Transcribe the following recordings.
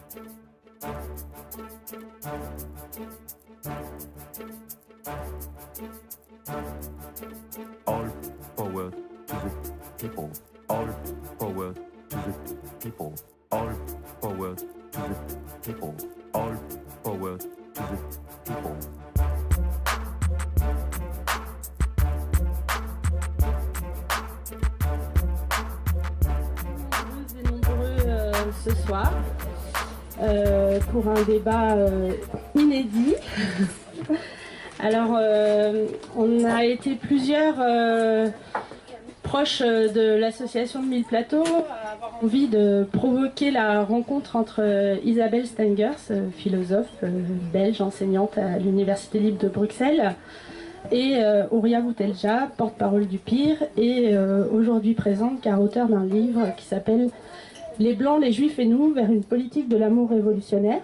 All power to the people. All power to the people. All power to the people. All power to the people. Nombreux ce soir pour un débat inédit. Alors, on a été plusieurs proches de l'association de Mille Plateaux à avoir envie de provoquer la rencontre entre Isabelle Stengers, philosophe belge, enseignante à l'Université libre de Bruxelles, et Ouria Boutelja, porte-parole du PIR, et aujourd'hui présente car auteur d'un livre qui s'appelle « Les Blancs, les Juifs et nous, vers une politique de l'amour révolutionnaire ».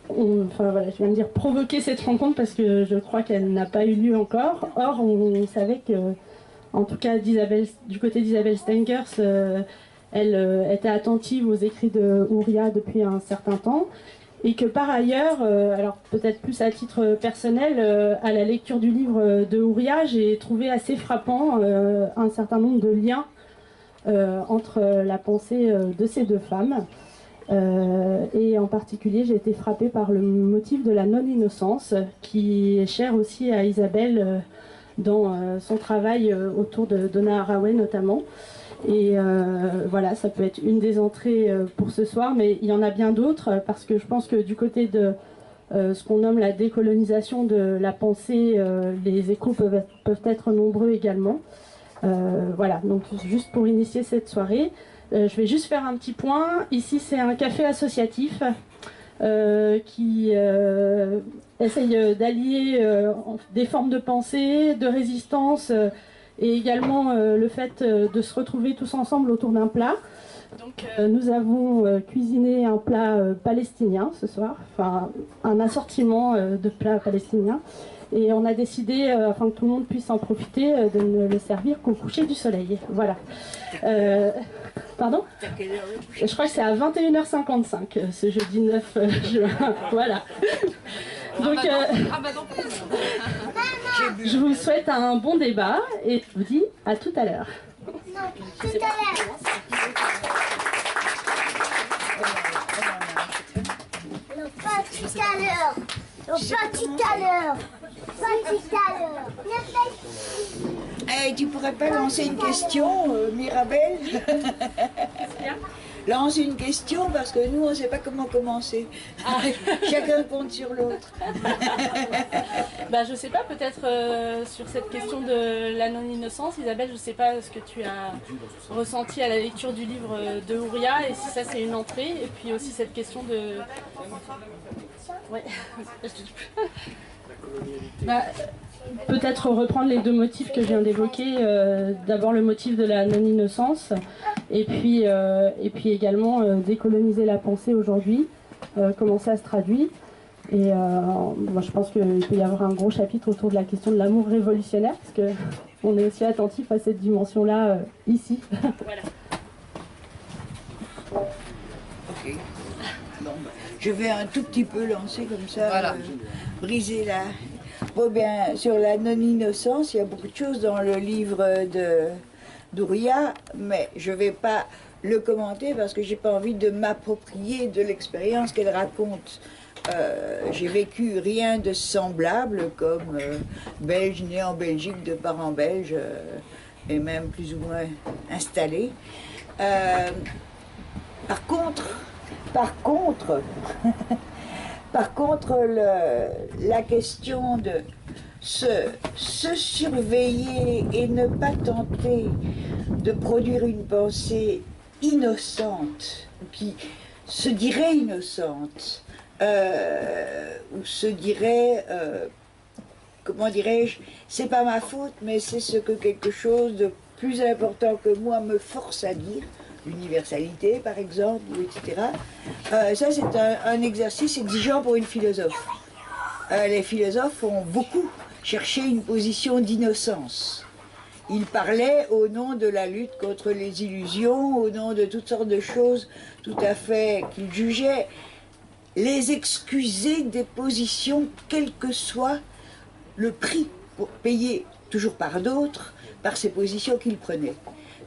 Enfin voilà, je viens de dire provoquer cette rencontre parce que je crois qu'elle n'a pas eu lieu encore. Or, on savait que, en tout cas du côté d'Isabelle Stengers, elle était attentive aux écrits de Ouria depuis un certain temps. Et que par ailleurs, alors peut-être plus à titre personnel, à la lecture du livre de Ouria, j'ai trouvé assez frappant un certain nombre de liens entre la pensée de ces deux femmes. Et en particulier, j'ai été frappée par le motif de la non-innocence, qui est cher aussi à Isabelle dans son travail autour de Donna Haraway notamment. Et voilà, ça peut être une des entrées pour ce soir, mais il y en a bien d'autres, parce que je pense que du côté de ce qu'on nomme la décolonisation de la pensée, les échos peuvent être nombreux également. Voilà, donc juste pour initier cette soirée, je vais juste faire un petit point. Ici, c'est un café associatif qui essaye d'allier des formes de pensée, de résistance, et également le fait de se retrouver tous ensemble autour d'un plat. Donc nous avons cuisiné un plat palestinien ce soir, enfin un assortiment de plats palestiniens. Et on a décidé, afin que tout le monde puisse en profiter, de ne le servir qu'au coucher du soleil. Voilà. Pardon ? Je crois que c'est à 21h55, ce jeudi 9 juin. Voilà. Donc, je vous souhaite un bon débat et je vous dis à tout à l'heure. Non, tout à l'heure. Non, pas tout à l'heure. Non, pas tout à l'heure. Pas tout à l'heure. Hey, tu pourrais pas lancer une question, Mirabelle? Lance une question parce que nous on ne sait pas comment commencer. Chacun compte sur l'autre. Bah, je sais pas, peut-être sur cette question de la non-innocence, Isabelle, je sais pas ce que tu as ressenti à la lecture du livre de Ouria et si ça c'est une entrée, et puis aussi cette question de... Ouais. Bah, peut-être reprendre les deux motifs que je viens d'évoquer. D'abord le motif de la non-innocence et puis également décoloniser la pensée aujourd'hui, comment ça se traduit. Et moi, je pense qu'il peut y avoir un gros chapitre autour de la question de l'amour révolutionnaire, parce qu'on est aussi attentif à cette dimension-là ici. Voilà. Ok. Bon, bah, je vais un tout petit peu lancer comme ça, voilà. Briser la... Bon, bien, sur la non-innocence, il y a beaucoup de choses dans le livre d'Ouria, mais je ne vais pas le commenter parce que je n'ai pas envie de m'approprier de l'expérience qu'elle raconte. J'ai vécu rien de semblable comme belge, né en Belgique, de parents belges, et même plus ou moins installés. Par contre, la question de se surveiller et ne pas tenter de produire une pensée innocente, qui se dirait innocente, ou se dirait, comment dirais-je, c'est pas ma faute, mais c'est ce que quelque chose de plus important que moi me force à dire, l'universalité par exemple, etc. Ça c'est un exercice exigeant pour une philosophe. Les philosophes ont beaucoup cherché une position d'innocence. il parlait au nom de la lutte contre les illusions, au nom de toutes sortes de choses tout à fait qu'il jugeait les excuser des positions, quel que soit le prix pour payer, toujours par d'autres, par ces positions qu'il prenait.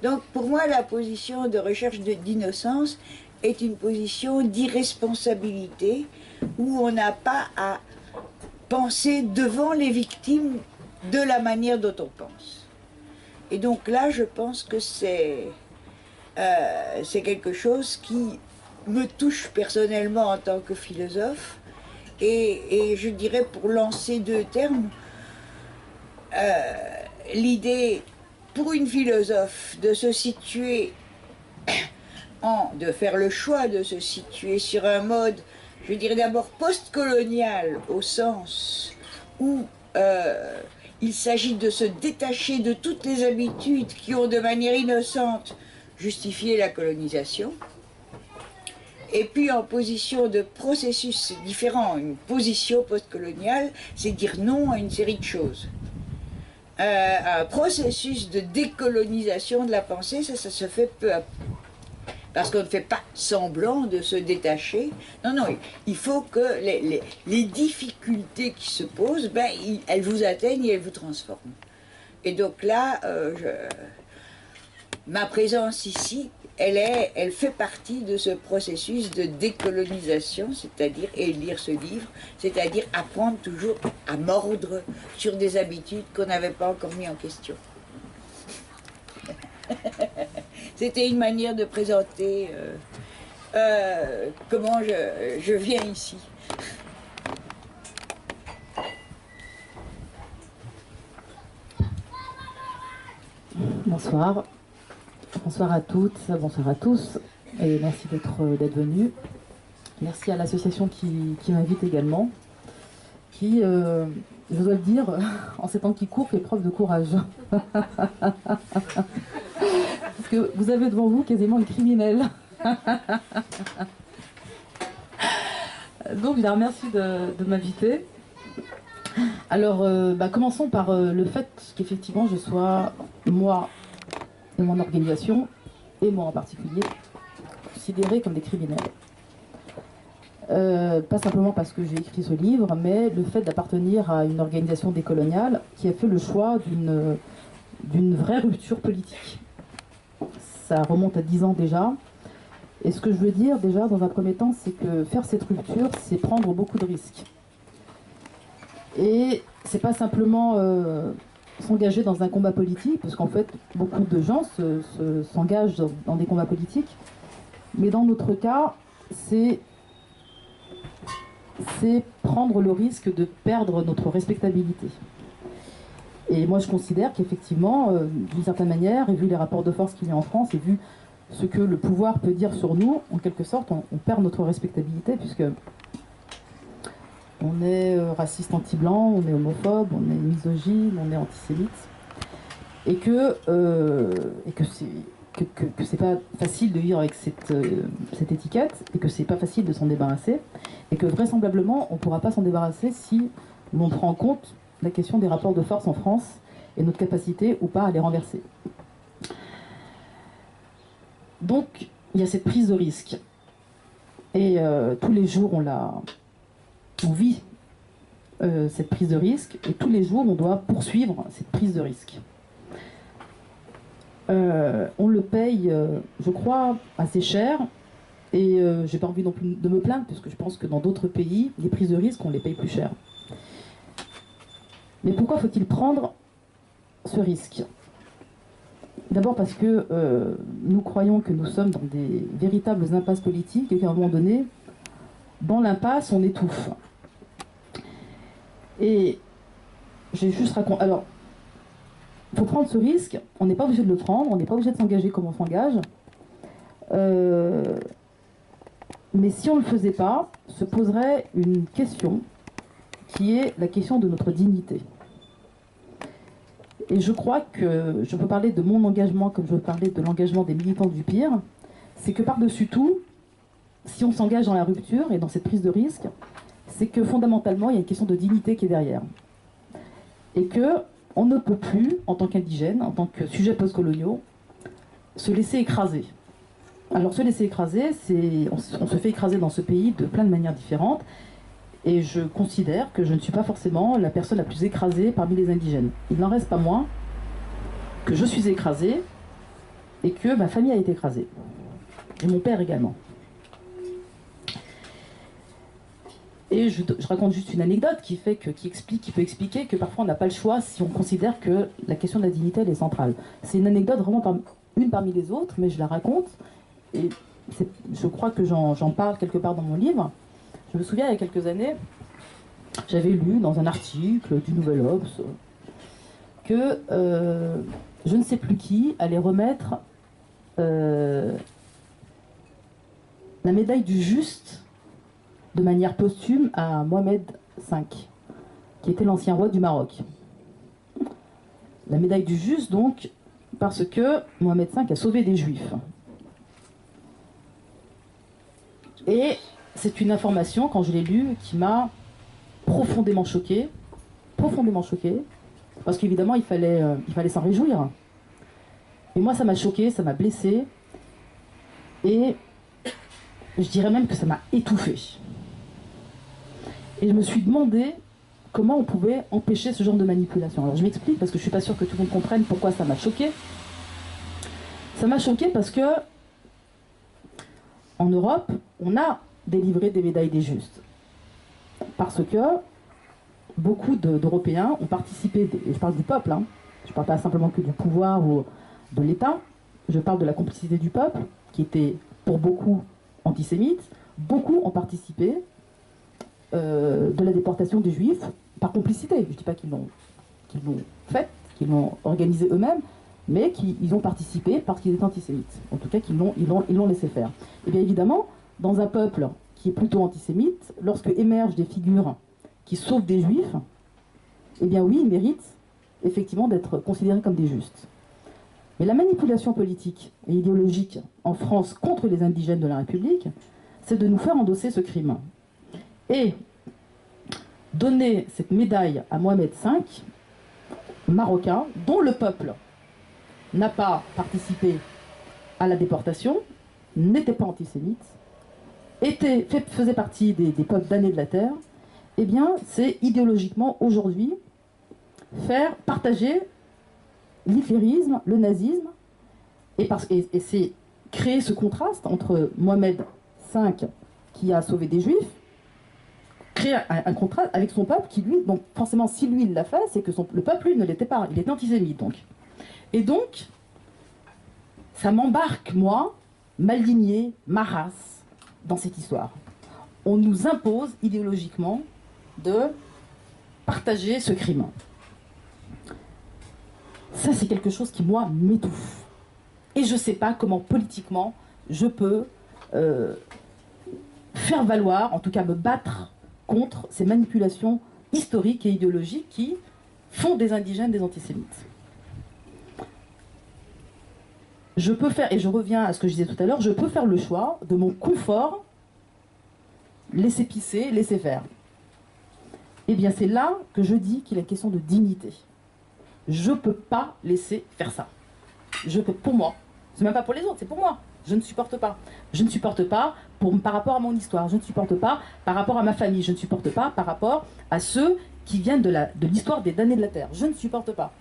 Donc pour moi, la position de recherche d'innocence est une position d'irresponsabilité où on n'a pas à penser devant les victimes de la manière dont on pense. Et donc là, je pense que c'est quelque chose qui me touche personnellement en tant que philosophe. Et je dirais, pour lancer deux termes, l'idée pour une philosophe de se situer, de faire le choix de se situer sur un mode, je dirais d'abord post-colonial, au sens où il s'agit de se détacher de toutes les habitudes qui ont de manière innocente justifié la colonisation. Et puis en position de processus différent, une position post-coloniale, c'est dire non à une série de choses. Un processus de décolonisation de la pensée, ça se fait peu à peu. Parce qu'on ne fait pas semblant de se détacher. Non, non, il faut que les difficultés qui se posent, elles vous atteignent et elles vous transforment. Et donc là, ma présence ici, elle fait partie de ce processus de décolonisation, c'est-à-dire, et lire ce livre, c'est-à-dire apprendre toujours à mordre sur des habitudes qu'on n'avait pas encore mis en question. C'était une manière de présenter comment je viens ici. Bonsoir. Bonsoir à toutes, bonsoir à tous, et merci d'être venus. Merci à l'association qui m'invite également, qui, je dois le dire, en ces temps qui courent, fait preuve de courage. Parce que vous avez devant vous quasiment une criminelle. Donc je la remercie de m'inviter. Alors, commençons par le fait qu'effectivement je sois, moi et mon organisation, et moi en particulier, considérés comme des criminels. Pas simplement parce que j'ai écrit ce livre, mais le fait d'appartenir à une organisation décoloniale qui a fait le choix d'une vraie rupture politique. Ça remonte à 10 ans déjà. Et ce que je veux dire déjà dans un premier temps, c'est que faire cette rupture, c'est prendre beaucoup de risques. Et c'est pas simplement s'engager dans un combat politique, parce qu'en fait, beaucoup de gens s'engagent dans des combats politiques. Mais dans notre cas, c'est prendre le risque de perdre notre respectabilité. Et moi, je considère qu'effectivement, d'une certaine manière, et vu les rapports de force qu'il y a en France, et vu ce que le pouvoir peut dire sur nous, en quelque sorte, on perd notre respectabilité, puisque on est raciste anti-blanc, on est homophobe, on est misogyne, on est antisémite, et que c'est pas facile de vivre avec cette étiquette, et que c'est pas facile de s'en débarrasser, et que vraisemblablement on ne pourra pas s'en débarrasser si l'on prend en compte la question des rapports de force en France et notre capacité ou pas à les renverser. Donc il y a cette prise de risque, et tous les jours on vit cette prise de risque, et tous les jours on doit poursuivre cette prise de risque. On le paye, je crois, assez cher, et j'ai pas envie non plus de me plaindre, puisque je pense que dans d'autres pays, les prises de risque, on les paye plus cher. Mais pourquoi faut-il prendre ce risque ? D'abord parce que nous croyons que nous sommes dans des véritables impasses politiques, et qu'à un moment donné, dans l'impasse, on étouffe. Et j'ai juste raconté... Alors, il faut prendre ce risque, on n'est pas obligé de le prendre, on n'est pas obligé de s'engager comme on s'engage. Mais si on ne le faisait pas, se poserait une question qui est la question de notre dignité. Et je crois que je peux parler de mon engagement comme je veux parler de l'engagement des militants du pire, c'est que par-dessus tout, si on s'engage dans la rupture et dans cette prise de risque, c'est que fondamentalement, il y a une question de dignité qui est derrière. Et que on ne peut plus, en tant qu'indigène, en tant que sujet postcoloniaux, se laisser écraser. Alors se laisser écraser, on se fait écraser dans ce pays de plein de manières différentes, et je considère que je ne suis pas forcément la personne la plus écrasée parmi les indigènes. Il n'en reste pas moins que je suis écrasée et que ma famille a été écrasée. Et mon père également. Et je raconte juste une anecdote qui peut expliquer que parfois on n'a pas le choix si on considère que la question de la dignité elle est centrale. C'est une anecdote vraiment une parmi les autres, mais je la raconte et je crois que j'en parle quelque part dans mon livre. Je me souviens il y a quelques années, j'avais lu dans un article du Nouvel Obs que je ne sais plus qui allait remettre la médaille du juste de manière posthume à Mohamed V, qui était l'ancien roi du Maroc. La médaille du juste, donc, parce que Mohamed V a sauvé des Juifs. Et c'est une information, quand je l'ai lue, qui m'a profondément choquée, parce qu'évidemment, il fallait s'en réjouir. Et moi, ça m'a choquée, ça m'a blessée, et je dirais même que ça m'a étouffée. Et je me suis demandé comment on pouvait empêcher ce genre de manipulation. Alors je m'explique parce que je ne suis pas sûre que tout le monde comprenne pourquoi ça m'a choquée. Ça m'a choquée parce que en Europe, on a délivré des médailles des justes. Parce que beaucoup d'Européens ont participé, et je parle du peuple, hein, je ne parle pas simplement que du pouvoir ou de l'État, je parle de la complicité du peuple, qui était pour beaucoup antisémite. Beaucoup ont participé de la déportation des Juifs par complicité. Je ne dis pas qu'ils l'ont fait, qu'ils l'ont organisé eux-mêmes, mais qu'ils ont participé parce qu'ils étaient antisémites. En tout cas, ils l'ont laissé faire. Et bien évidemment, dans un peuple qui est plutôt antisémite, lorsque émergent des figures qui sauvent des Juifs, eh bien oui, ils méritent effectivement d'être considérés comme des justes. Mais la manipulation politique et idéologique en France contre les indigènes de la République, c'est de nous faire endosser ce crime. Et donner cette médaille à Mohamed V, marocain, dont le peuple n'a pas participé à la déportation, n'était pas antisémite, faisait partie des peuples damnés de la terre, eh bien, c'est idéologiquement aujourd'hui faire partager l'hitlérisme, le nazisme, et c'est créer ce contraste entre Mohamed V, qui a sauvé des Juifs, créer un contraste avec son peuple qui, lui, donc forcément, si lui, il l'a fait, c'est que le peuple, lui, ne l'était pas. Il était antisémite, donc. Et donc, ça m'embarque, moi, ma lignée, ma race, dans cette histoire. On nous impose idéologiquement de partager ce crime. Ça, c'est quelque chose qui, moi, m'étouffe. Et je ne sais pas comment, politiquement, je peux faire valoir, en tout cas me battre contre ces manipulations historiques et idéologiques qui font des indigènes des antisémites. Je peux faire, et je reviens à ce que je disais tout à l'heure, je peux faire le choix de mon confort, laisser pisser, laisser faire. Eh bien, c'est là que je dis qu'il est question de dignité. Je ne peux pas laisser faire ça. Pour moi, c'est même pas pour les autres, c'est pour moi. Je ne supporte pas. Je ne supporte pas par rapport à mon histoire. Je ne supporte pas par rapport à ma famille. Je ne supporte pas par rapport à ceux qui viennent de l'histoire des damnés de la terre. Je ne supporte pas.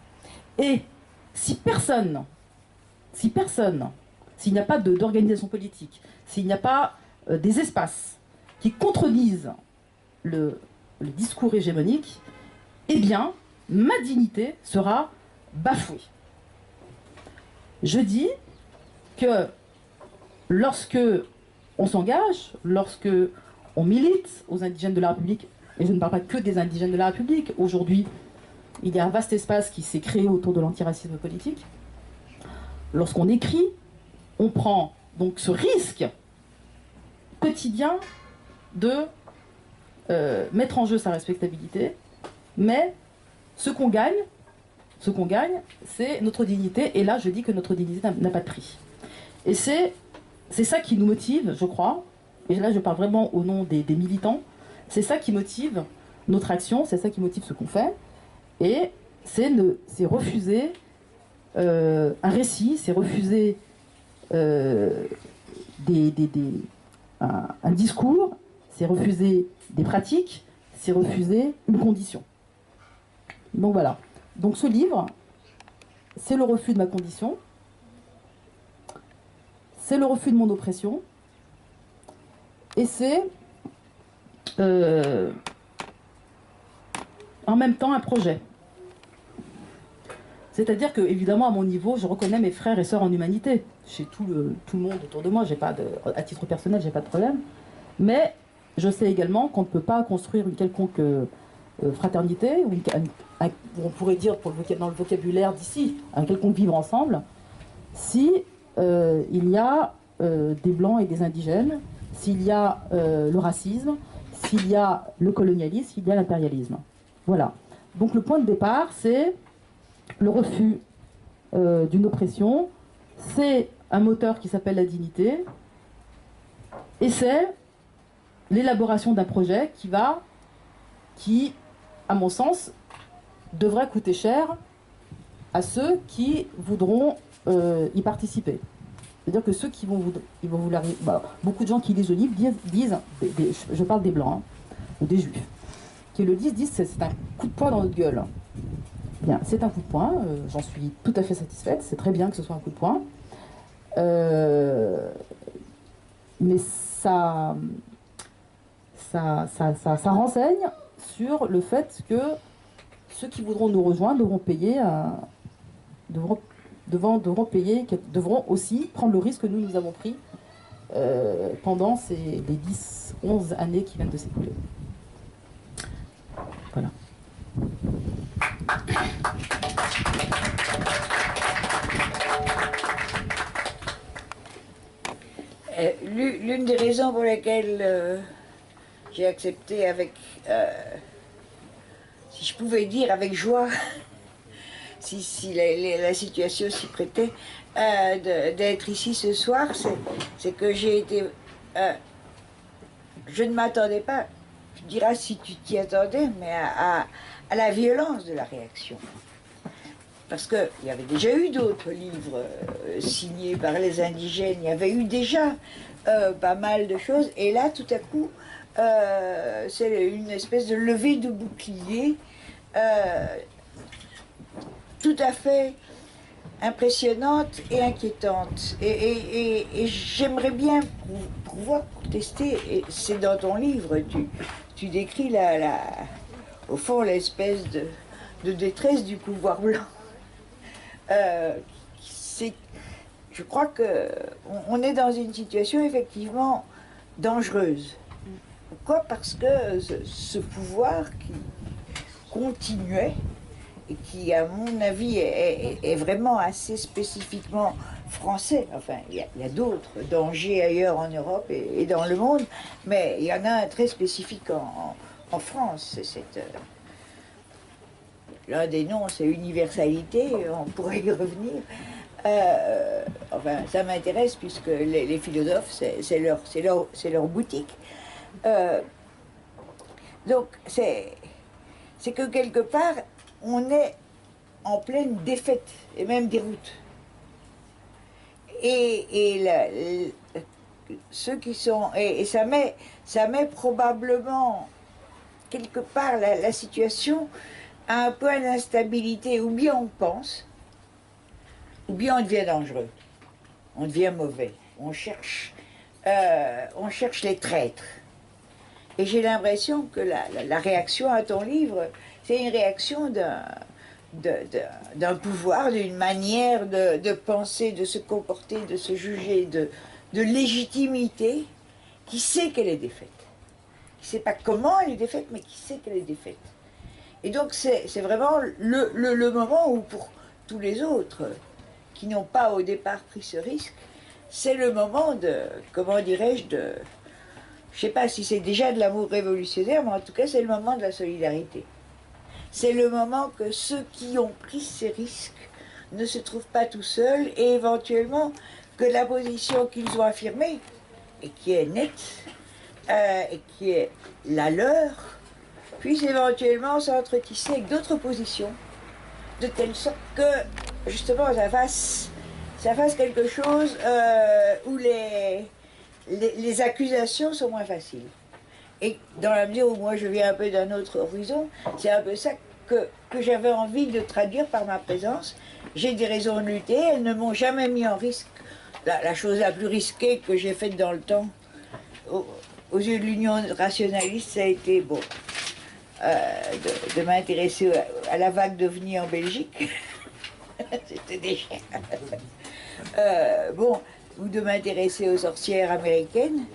Et s'il n'y a pas d'organisation politique, s'il n'y a pas des espaces qui contredisent le discours hégémonique, eh bien, ma dignité sera bafouée. Je dis que lorsque on s'engage, lorsque on milite aux indigènes de la République, et je ne parle pas que des indigènes de la République, aujourd'hui, il y a un vaste espace qui s'est créé autour de l'antiracisme politique. Lorsqu'on écrit, on prend donc ce risque quotidien de mettre en jeu sa respectabilité, mais ce qu'on gagne, c'est notre dignité, et là je dis que notre dignité n'a pas de prix. Et c'est ça qui nous motive, je crois, et là je parle vraiment au nom des militants, c'est ça qui motive notre action, c'est ça qui motive ce qu'on fait, et c'est refuser un récit, c'est refuser un discours, c'est refuser des pratiques, c'est refuser une condition. Donc voilà. Donc ce livre, c'est le refus de ma condition, c'est le refus de mon oppression, et c'est en même temps un projet. C'est-à-dire que, évidemment, à mon niveau, je reconnais mes frères et sœurs en humanité. Chez tout le monde autour de moi, à titre personnel, j'ai pas de problème. Mais je sais également qu'on ne peut pas construire une quelconque fraternité, ou on pourrait dire dans le vocabulaire d'ici, un quelconque vivre ensemble, si il y a des blancs et des indigènes, s'il y a le racisme, s'il y a le colonialisme, s'il y a l'impérialisme. Voilà. Donc le point de départ, c'est le refus d'une oppression, c'est un moteur qui s'appelle la dignité, et c'est l'élaboration d'un projet qui, à mon sens, devrait coûter cher à ceux qui voudront y participer. C'est-à-dire que ceux qui vont vouloir... Bah, beaucoup de gens qui lisent le livre disent je parle des blancs, hein, ou des juifs, qui le disent c'est un coup de poing dans notre gueule. Bien, c'est un coup de poing, j'en suis tout à fait satisfaite, c'est très bien que ce soit un coup de poing. Mais ça renseigne sur le fait que ceux qui voudront nous rejoindre devront aussi prendre le risque que nous avons pris pendant les 10-11 années qui viennent de s'écouler. Voilà. L'une des raisons pour lesquelles j'ai accepté si je pouvais dire avec joie, si la situation s'y prêtait, d'être ici ce soir, c'est que j'ai été... je ne m'attendais pas, tu diras si tu t'y attendais, mais à la violence de la réaction. Parce qu'il y avait déjà eu d'autres livres signés par les indigènes, il y avait eu déjà pas mal de choses, et là, tout à coup, c'est une espèce de levée de bouclier tout à fait impressionnante et inquiétante. Et j'aimerais bien pouvoir tester, et c'est dans ton livre, tu décris au fond l'espèce de détresse du pouvoir blanc. Je crois qu'on est dans une situation effectivement dangereuse. Pourquoi? Parce que ce pouvoir qui continuait et qui, à mon avis, est vraiment assez spécifiquement français. Enfin, il y a d'autres dangers ailleurs en Europe et dans le monde, mais il y en a un très spécifique en France. L'un des noms, c'est universalité, on pourrait y revenir. Enfin, ça m'intéresse puisque les philosophes, c'est leur boutique. Donc, c'est que quelque part, on est en pleine défaite et même déroute. Et ceux qui sont... Et ça met probablement quelque part la situation à un point d'instabilité. Ou bien on pense, ou bien on devient dangereux, on devient mauvais, on cherche les traîtres. Et j'ai l'impression que la réaction à ton livre, c'est une réaction d'un pouvoir, d'une manière de penser, de se comporter, de se juger, de légitimité, qui sait qu'elle est défaite. Qui ne sait pas comment elle est défaite, mais qui sait qu'elle est défaite. Et donc c'est vraiment le moment où, pour tous les autres qui n'ont pas au départ pris ce risque, c'est le moment comment dirais-je, je ne sais pas si c'est déjà de l'amour révolutionnaire, mais en tout cas c'est le moment de la solidarité. C'est le moment que ceux qui ont pris ces risques ne se trouvent pas tout seuls et éventuellement que la position qu'ils ont affirmée, et qui est nette, et qui est la leur, puisse éventuellement s'entretisser avec d'autres positions de telle sorte que justement ça fasse quelque chose où les accusations sont moins faciles. Et dans la mesure où moi je viens un peu d'un autre horizon, c'est un peu ça que j'avais envie de traduire par ma présence. J'ai des raisons de lutter, elles ne m'ont jamais mis en risque. La chose la plus risquée que j'ai faite dans le temps, aux yeux de l'Union rationaliste, ça a été bon, de m'intéresser à la vague d'OVNI en Belgique. C'était déjà. Bon, ou de m'intéresser aux sorcières américaines.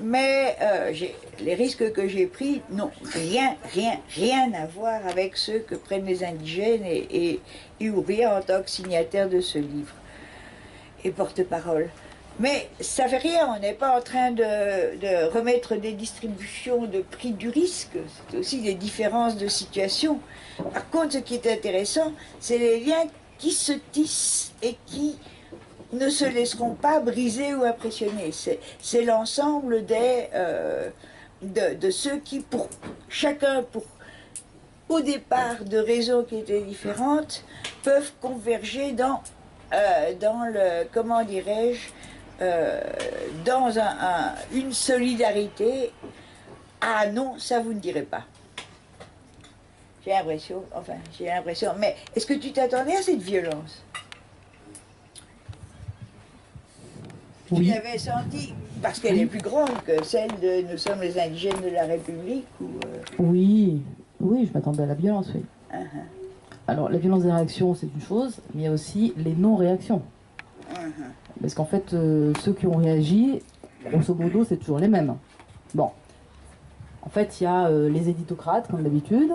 Mais les risques que j'ai pris n'ont rien à voir avec ceux que prennent les indigènes et Ouria en tant que signataire de ce livre et porte-parole. Mais ça fait rien, on n'est pas en train de remettre des distributions de prix du risque, c'est aussi des différences de situation. Par contre, ce qui est intéressant, c'est les liens qui se tissent et qui ne se laisseront pas briser ou impressionner. C'est l'ensemble de ceux qui, chacun au départ de raisons qui étaient différentes, peuvent converger dans le, comment dirais-je, dans une solidarité. Ah non, ça vous ne direz pas. J'ai l'impression, mais est-ce que tu t'attendais à cette violence? Oui. Tu l'avais senti, parce qu'elle est plus grande que celle de « Nous sommes les indigènes de la République » ou Oui, je m'attendais à la violence, oui. Alors, la violence des réactions, c'est une chose, mais il y a aussi les non-réactions. Parce qu'en fait, ceux qui ont réagi, grosso modo, c'est toujours les mêmes. Bon. En fait, il y a les éditocrates, comme d'habitude.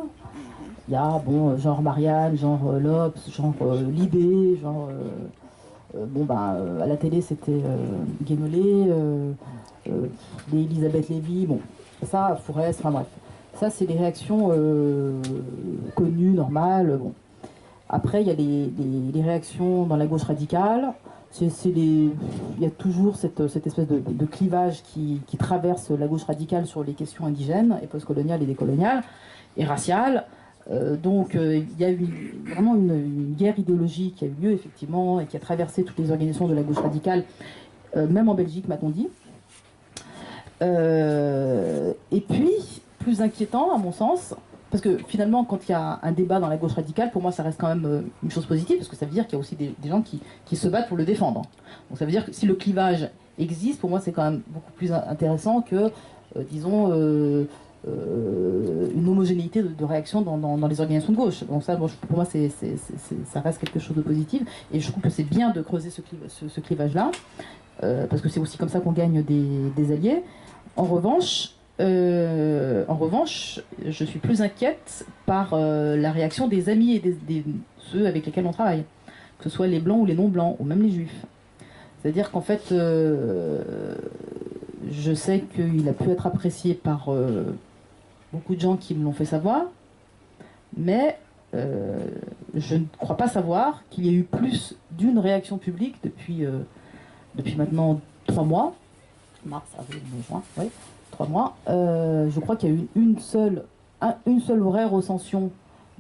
Il y a, bon, genre Marianne, genre Lopes, genre Libé, genre... à la télé, c'était Guénolé, Elisabeth Lévy, bon, ça, Fourès, enfin bref. Ça, c'est des réactions connues, normales, bon. Après, il y a les réactions dans la gauche radicale. Il y a toujours cette espèce de clivage qui traverse la gauche radicale sur les questions indigènes, et postcoloniales et décoloniales, et raciales. Donc il y a vraiment une guerre idéologique qui a eu lieu, effectivement, et qui a traversé toutes les organisations de la gauche radicale, même en Belgique, m'a-t-on dit. Et puis, plus inquiétant, à mon sens, parce que finalement, quand il y a un débat dans la gauche radicale, pour moi, ça reste quand même une chose positive, parce que ça veut dire qu'il y a aussi des gens qui se battent pour le défendre. Donc ça veut dire que si le clivage existe, pour moi, c'est quand même beaucoup plus intéressant que, disons, une homogénéité de réaction dans les organisations de gauche. Donc ça, bon, pour moi, ça reste quelque chose de positif, et je trouve que c'est bien de creuser ce clivage-là, parce que c'est aussi comme ça qu'on gagne des alliés. En revanche, je suis plus inquiète par la réaction des amis et ceux avec lesquels on travaille, que ce soit les blancs ou les non-blancs, ou même les juifs. C'est-à-dire qu'en fait, je sais qu'il a pu être apprécié par beaucoup de gens qui me l'ont fait savoir, mais je ne crois pas savoir qu'il y ait eu plus d'une réaction publique depuis maintenant 3 mois, mars, avril, mai, juin, oui. 3 mois, je crois qu'il y a eu une seule vraie recension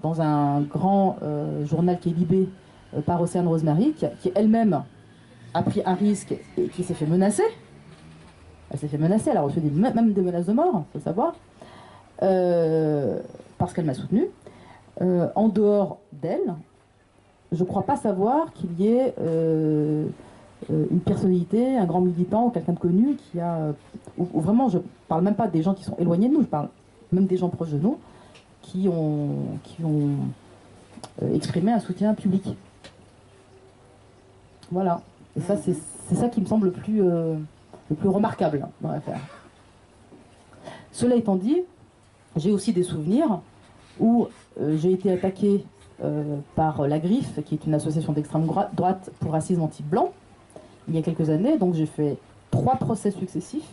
dans un grand journal qui est Libé par Océane Rosemary, qui elle-même a pris un risque et qui s'est fait menacer. Elle s'est fait menacer, elle a reçu même des menaces de mort, il faut savoir, parce qu'elle m'a soutenue. En dehors d'elle, je ne crois pas savoir qu'il y ait une personnalité, un grand militant ou quelqu'un de connu qui a... Ou vraiment, je parle même pas des gens qui sont éloignés de nous, je parle même des gens proches de nous qui ont exprimé un soutien public. Voilà. Et ça, c'est ça qui me semble le plus remarquable dans l'affaire. Cela étant dit, j'ai aussi des souvenirs où j'ai été attaquée par La Griffe, qui est une association d'extrême droite pour racisme anti-blanc, il y a quelques années. Donc j'ai fait 3 procès successifs,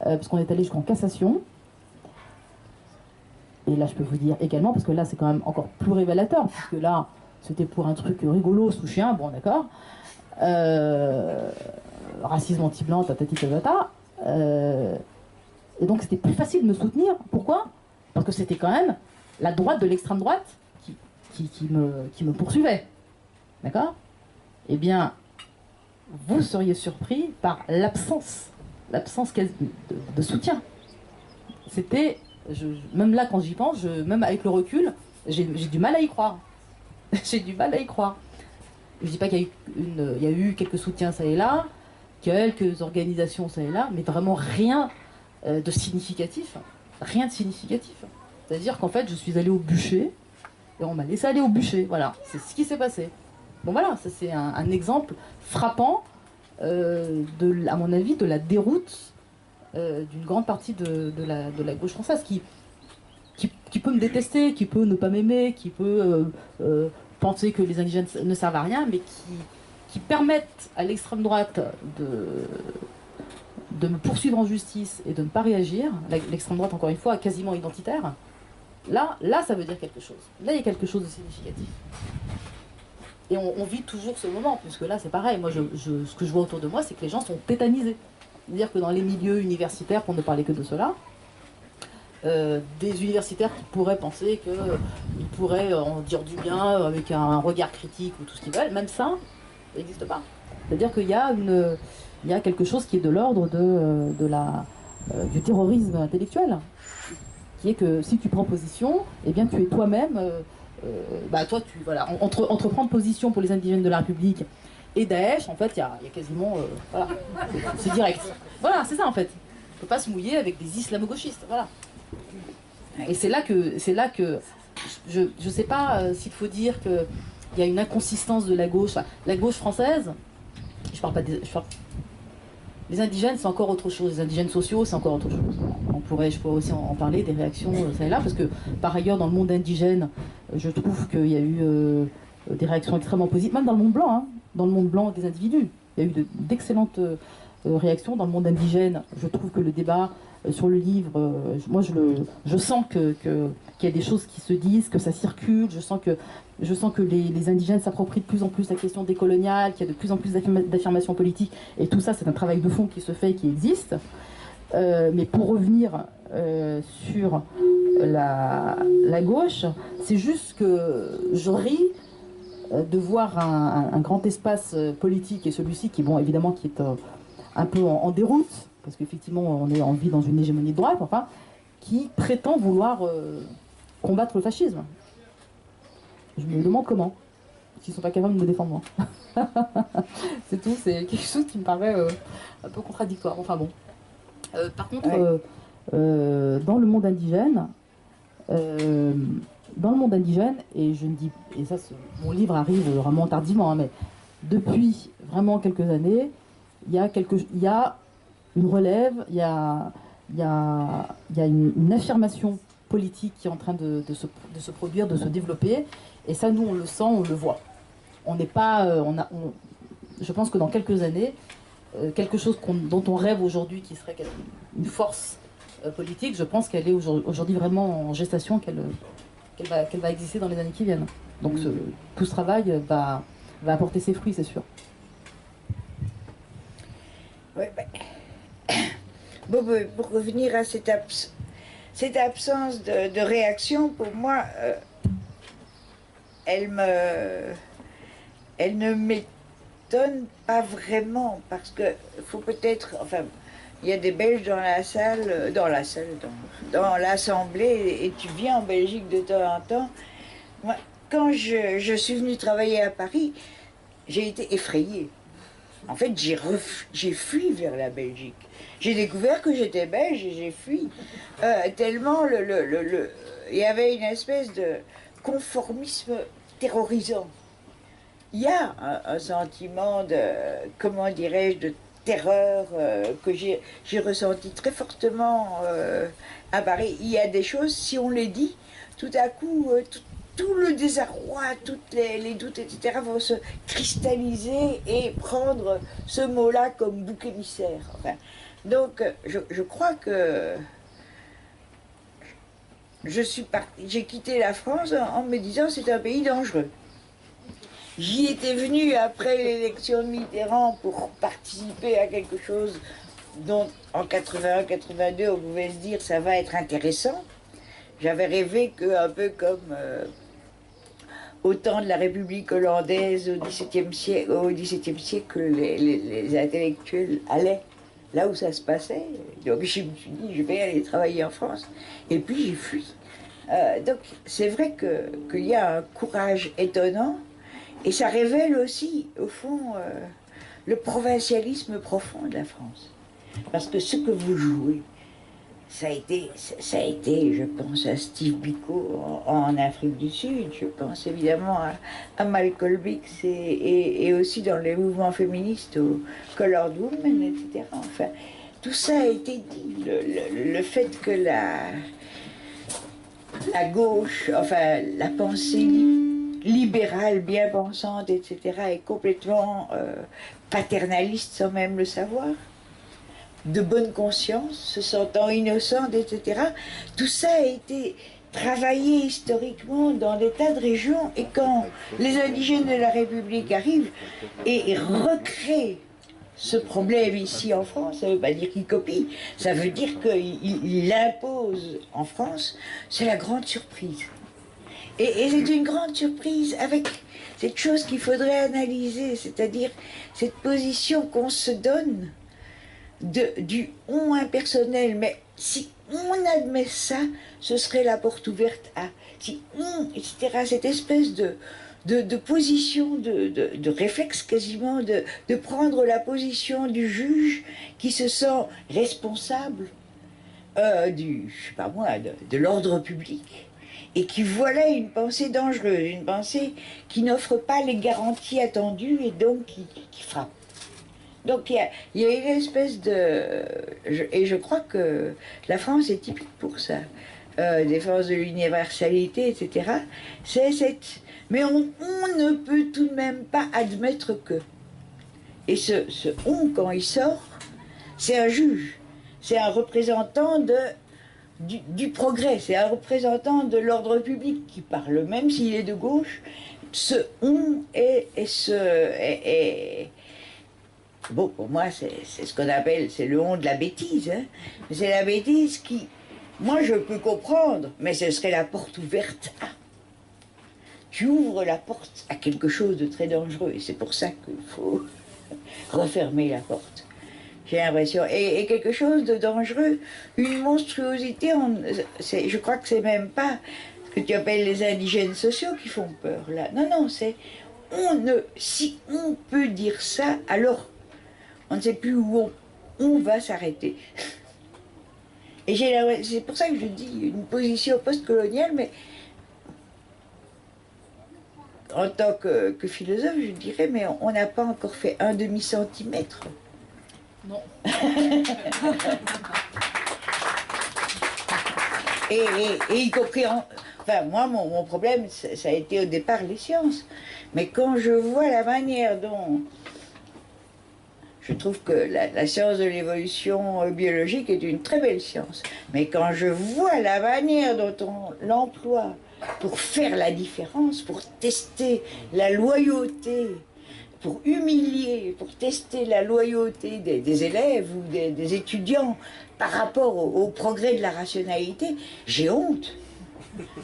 parce qu'on est allé jusqu'en cassation. Et là, je peux vous dire également, parce que là, c'est quand même encore plus révélateur, puisque là, c'était pour un truc rigolo, sous chien, bon d'accord, racisme anti-blanc, tatati tatata. Et donc c'était plus facile de me soutenir. Pourquoi? Parce que c'était quand même la droite de l'extrême droite qui me poursuivaient. D'accord? Eh bien, vous seriez surpris par l'absence de soutien. C'était, même là quand j'y pense, même avec le recul, j'ai du mal à y croire. J'ai du mal à y croire. Je ne dis pas qu'il y a eu quelques soutiens ça et là, quelques organisations ça et là, mais vraiment rien de significatif. Rien de significatif. C'est-à-dire qu'en fait, je suis allée au bûcher et on m'a laissé aller au bûcher. Voilà, c'est ce qui s'est passé. Bon voilà, ça c'est un exemple frappant, à mon avis, de la déroute d'une grande partie de la gauche française qui peut me détester, qui peut ne pas m'aimer, qui peut penser que les indigènes ne servent à rien, mais qui permettent à l'extrême droite de me poursuivre en justice et de ne pas réagir. L'extrême droite, encore une fois, quasiment identitaire. Là, ça veut dire quelque chose. Là, il y a quelque chose de significatif. Et on vit toujours ce moment, puisque là, c'est pareil. Moi, ce que je vois autour de moi, c'est que les gens sont tétanisés. C'est-à-dire que dans les milieux universitaires, pour ne parler que de cela, des universitaires qui pourraient penser qu'ils pourraient en dire du bien avec un regard critique ou tout ce qu'ils veulent, même ça n'existe pas. C'est-à-dire qu'il y a quelque chose qui est de l'ordre du terrorisme intellectuel, qui est que si tu prends position, eh bien tu es toi-même, entreprendre position pour les indigènes de la République et Daesh, en fait, il y a quasiment, voilà, c'est direct. Voilà, c'est ça en fait. On ne peut pas se mouiller avec des islamo-gauchistes, voilà. Et c'est là que je ne sais pas s'il faut dire qu'il y a une inconsistance de la gauche. Enfin, la gauche française, les indigènes, c'est encore autre chose. Les indigènes sociaux, c'est encore autre chose. Je pourrais aussi en parler, des réactions, ça et là, parce que par ailleurs, dans le monde indigène, je trouve qu'il y a eu des réactions extrêmement positives, même dans le monde blanc, hein, dans le monde blanc des individus. Il y a eu d'excellentes réactions. Dans le monde indigène, je trouve que le débat sur le livre, moi je sens qu'il y a des choses qui se disent, que ça circule, je sens que les indigènes s'approprient de plus en plus la question décoloniale, qu'il y a de plus en plus d'affirmations politiques, et tout ça c'est un travail de fond qui se fait et qui existe. Mais pour revenir sur la gauche, c'est juste que je ris de voir un grand espace politique, et celui-ci qui, bon, évidemment, qui est un peu en déroute, parce qu'effectivement on vit dans une hégémonie de droite, enfin, qui prétend vouloir combattre le fascisme. Je me demande comment, s'ils ne sont pas capables de me défendre moi. C'est tout, c'est quelque chose qui me paraît un peu contradictoire. Enfin bon. Par contre, dans le monde indigène, et je ne dis, et ça, mon livre arrive vraiment tardivement, hein, mais depuis vraiment quelques années, il y a une relève, il y a une affirmation politique qui est en train de se produire, de se développer, et ça, nous, on le sent, on le voit. On n'est pas, je pense que dans quelques années, quelque chose dont on rêve aujourd'hui, qui serait une force politique, je pense qu'elle est aujourd'hui vraiment en gestation, qu'elle va exister dans les années qui viennent. Donc tout ce travail va apporter ses fruits, c'est sûr. Ouais, bon, pour revenir à cette absence de réaction, pour moi, elle ne m'étonne pas vraiment, parce que faut peut-être, enfin, il y a des Belges dans l'Assemblée, et tu viens en Belgique de temps en temps. Moi, quand je suis venue travailler à Paris, j'ai été effrayée. En fait, j'ai fui vers la Belgique. J'ai découvert que j'étais belge et j'ai fui. Tellement il y avait une espèce de conformisme terrorisant. Il y a un sentiment de, comment dirais-je, de terreur que j'ai ressenti très fortement à Paris. Il y a des choses, si on les dit, tout à coup, tout le désarroi, toutes les doutes, etc., vont se cristalliser et prendre ce mot-là comme bouc émissaire. Enfin, donc, je crois que j'ai quitté la France en me disant que c'est un pays dangereux. J'y étais venue après l'élection de Mitterrand pour participer à quelque chose dont en 81-82 on pouvait se dire ça va être intéressant. J'avais rêvé qu'un peu comme au temps de la République hollandaise, au XVIIe siècle, les intellectuels allaient là où ça se passait. Donc je me suis dit, je vais aller travailler en France. Et puis j'ai fui. Donc c'est vrai qu'il y a un courage étonnant. Et ça révèle aussi, au fond, le provincialisme profond de la France. Parce que ce que vous jouez, ça a été, je pense, à Steve Biko en Afrique du Sud, je pense évidemment à Malcolm X et aussi dans les mouvements féministes, aux Colored Women, etc. Enfin, tout ça a été dit. Le fait que la gauche, enfin la pensée libérale, bien pensante, etc., est complètement paternaliste sans même le savoir, de bonne conscience, se sentant innocente, etc. Tout ça a été travaillé historiquement dans des tas de régions, et quand les indigènes de la République arrivent et recréent ce problème ici en France, ça ne veut pas dire qu'ils copient, ça veut dire qu'ils l'imposent en France, c'est la grande surprise. Et c'est une grande surprise avec cette chose qu'il faudrait analyser, c'est-à-dire cette position qu'on se donne du on impersonnel. Mais si on admet ça, ce serait la porte ouverte à si on, etc. Cette espèce de position, de réflexe quasiment, de prendre la position du juge qui se sent responsable je sais pas moi, de l'ordre public. Et qui voilà une pensée dangereuse, une pensée qui n'offre pas les garanties attendues et donc qui frappe. Donc il y a une espèce de... et je crois que la France est typique pour ça. Défense de l'universalité, etc. C'est cette... Mais on ne peut tout de même pas admettre que... Et ce on, quand il sort, c'est un juge. C'est un représentant du progrès, c'est un représentant de l'ordre public qui parle, même s'il est de gauche. Ce on bon, pour moi, c'est ce qu'on appelle, c'est le on de la bêtise. Hein. C'est la bêtise qui, moi je peux comprendre, mais ce serait la porte ouverte à. Tu ouvres la porte à quelque chose de très dangereux, et c'est pour ça qu'il faut refermer la porte. J'ai l'impression. Et quelque chose de dangereux, une monstruosité, je crois que c'est même pas ce que tu appelles les indigènes sociaux qui font peur, là. Non, non, c'est... si on peut dire ça, alors on ne sait plus où on va s'arrêter. Et c'est pour ça que je dis une position post-coloniale, mais en tant que philosophe, je dirais, mais on n'a pas encore fait un demi-centimètre. Non. et y compris enfin moi mon problème ça a été au départ les sciences, mais quand je vois la manière dont je trouve que la science de l'évolution biologique est une très belle science, mais quand je vois la manière dont on l'emploie pour faire la différence, pour tester la loyauté, pour humilier, pour tester la loyauté des élèves ou des étudiants par rapport au progrès de la rationalité, j'ai honte.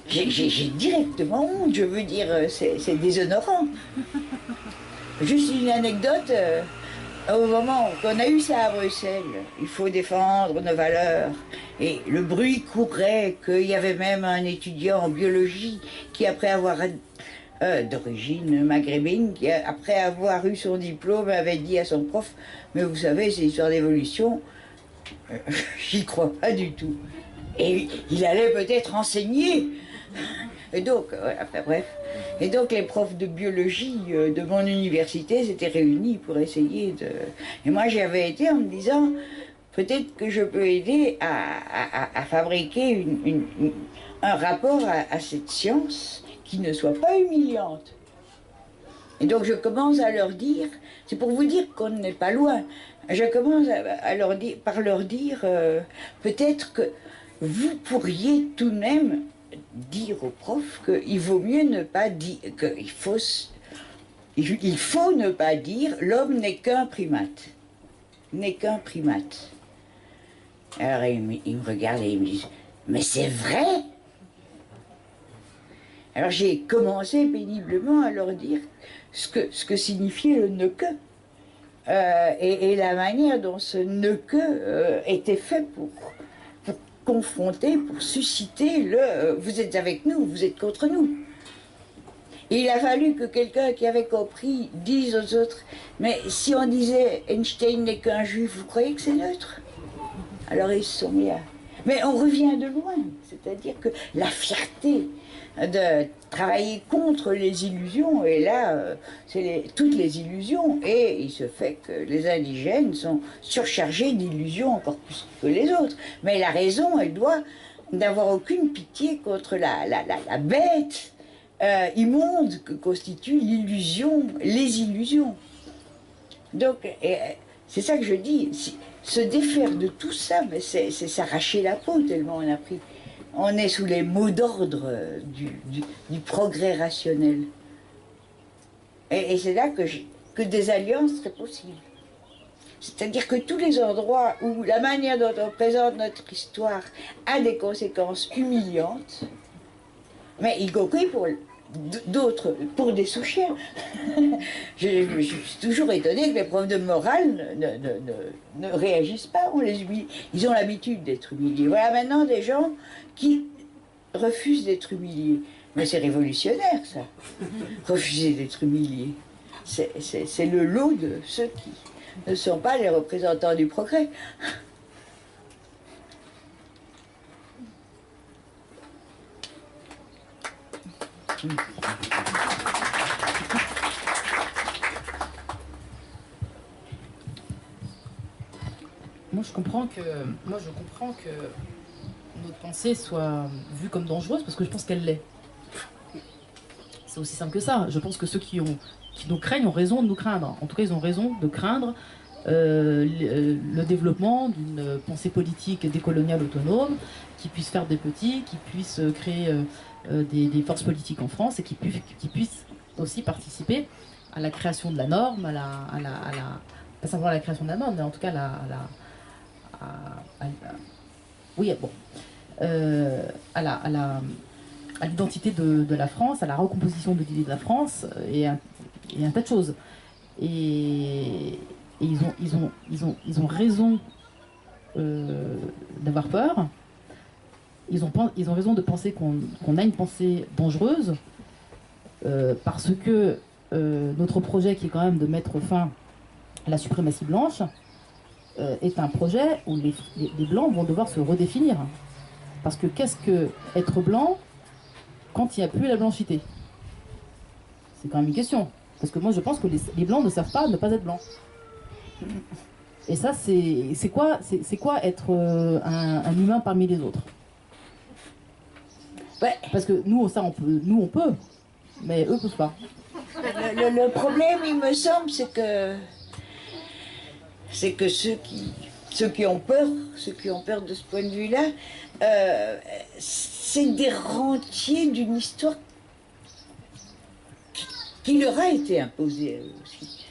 J'ai directement honte, je veux dire, c'est déshonorant. Juste une anecdote, au moment qu'on a eu ça à Bruxelles, il faut défendre nos valeurs, et le bruit courait qu'il y avait même un étudiant en biologie qui, après avoir... d'origine maghrébine, qui, après avoir eu son diplôme, avait dit à son prof « Mais vous savez, c'est l'histoire d'évolution, j'y crois pas du tout. » Et il allait peut-être enseigner. Et donc, enfin bref. Et donc les profs de biologie de mon université s'étaient réunis pour essayer de... Et moi j'avais été en me disant « Peut-être que je peux aider à fabriquer un rapport à cette science qui ne soit pas humiliante. » Et donc je commence à leur dire, c'est pour vous dire qu'on n'est pas loin, je commence par leur dire, peut-être que vous pourriez tout de même dire aux profs qu'il vaut mieux ne pas dire, qu'il faut ne pas dire l'homme n'est qu'un primate. N'est qu'un primate. Alors ils me regardent et ils me disent, mais c'est vrai? Alors j'ai commencé péniblement à leur dire ce que signifiait le ne que. Et la manière dont ce ne que était fait pour confronter, pour susciter le vous êtes avec nous, vous êtes contre nous. Et il a fallu que quelqu'un qui avait compris dise aux autres, mais si on disait Einstein n'est qu'un juif, vous croyez que c'est neutre? Alors ils se sont mis à... Mais on revient de loin, c'est-à-dire que la fierté de travailler contre les illusions, et là, c'est toutes les illusions, et il se fait que les indigènes sont surchargés d'illusions encore plus que les autres. Mais la raison, elle doit n'avoir aucune pitié contre la bête immonde que constitue l'illusion, les illusions. Donc, c'est ça que je dis, se défaire de tout ça, mais c'est s'arracher la peau tellement on a pris. On est sous les mots d'ordre du progrès rationnel. Et c'est là que des alliances seraient possibles. C'est-à-dire que tous les endroits où la manière dont on présente notre histoire a des conséquences humiliantes, mais y compris pour d'autres, pour des sous-chiens. je suis toujours étonnée que les profs de morale ne réagissent pas, on les humilie. Ils ont l'habitude d'être humiliés. Voilà maintenant des gens qui refusent d'être humiliés. Mais c'est révolutionnaire ça, refuser d'être humilié. C'est le lot de ceux qui ne sont pas les représentants du progrès. Moi, je comprends que notre pensée soit vue comme dangereuse parce que je pense qu'elle l'est. C'est aussi simple que ça. Je pense que ceux qui nous craignent ont raison de nous craindre. En tout cas, ils ont raison de craindre le développement d'une pensée politique décoloniale autonome qui puisse faire des petits, qui puisse créer des forces politiques en France et qui puisse aussi participer à la création de la norme, pas simplement à la création de la norme, mais en tout cas à l'identité de la France, à la recomposition de l'idée de la France et un tas de choses. Et ils ont raison d'avoir peur. Ils ont raison de penser qu'on a une pensée dangereuse parce que notre projet, qui est quand même de mettre fin à la suprématie blanche, est un projet où les blancs vont devoir se redéfinir. Parce que qu'est-ce que être blanc quand il n'y a plus la blanchité? C'est quand même une question. Parce que moi je pense que les blancs ne savent pas ne pas être blancs. Et ça, c'est quoi être un humain parmi les autres? Ouais. Parce que nous on peut, mais eux peuvent pas. Le problème, il me semble, c'est que ceux qui ont peur de ce point de vue-là, c'est des rentiers d'une histoire qui leur a été imposée à eux aussi.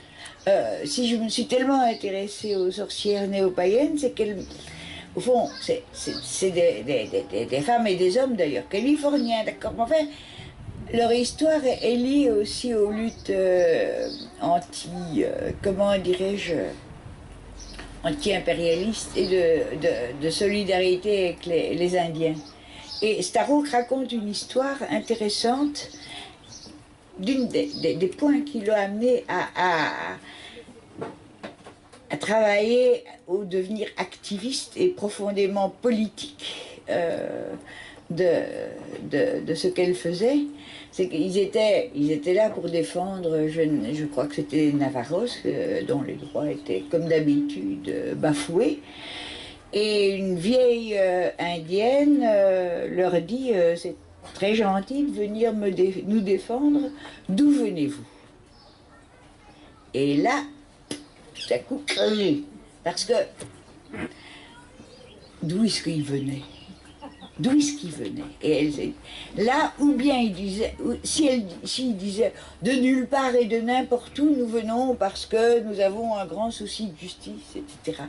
Si je me suis tellement intéressée aux sorcières néo-païennes, c'est qu'elles, au fond, c'est des femmes et des hommes d'ailleurs, californiens, d'accord, mais enfin, leur histoire est liée aussi aux luttes anti-impérialistes et de solidarité avec les Indiens. Et Starhawk raconte une histoire intéressante d'une des points qui l'ont amené à travailler au devenir activiste et profondément politique de ce qu'elle faisait. C'est qu'ils étaient là pour défendre, je crois que c'était les Navarros, dont les droits étaient comme d'habitude bafoués. Et une vieille indienne leur dit c'est très gentil de venir nous défendre, d'où venez-vous? Et là, tout à coup, parce que d'où est-ce qu'il venait? D'où est-ce qu'il venait? Et là, ou bien il disait, s'il disait de nulle part et de n'importe où, nous venons parce que nous avons un grand souci de justice, etc.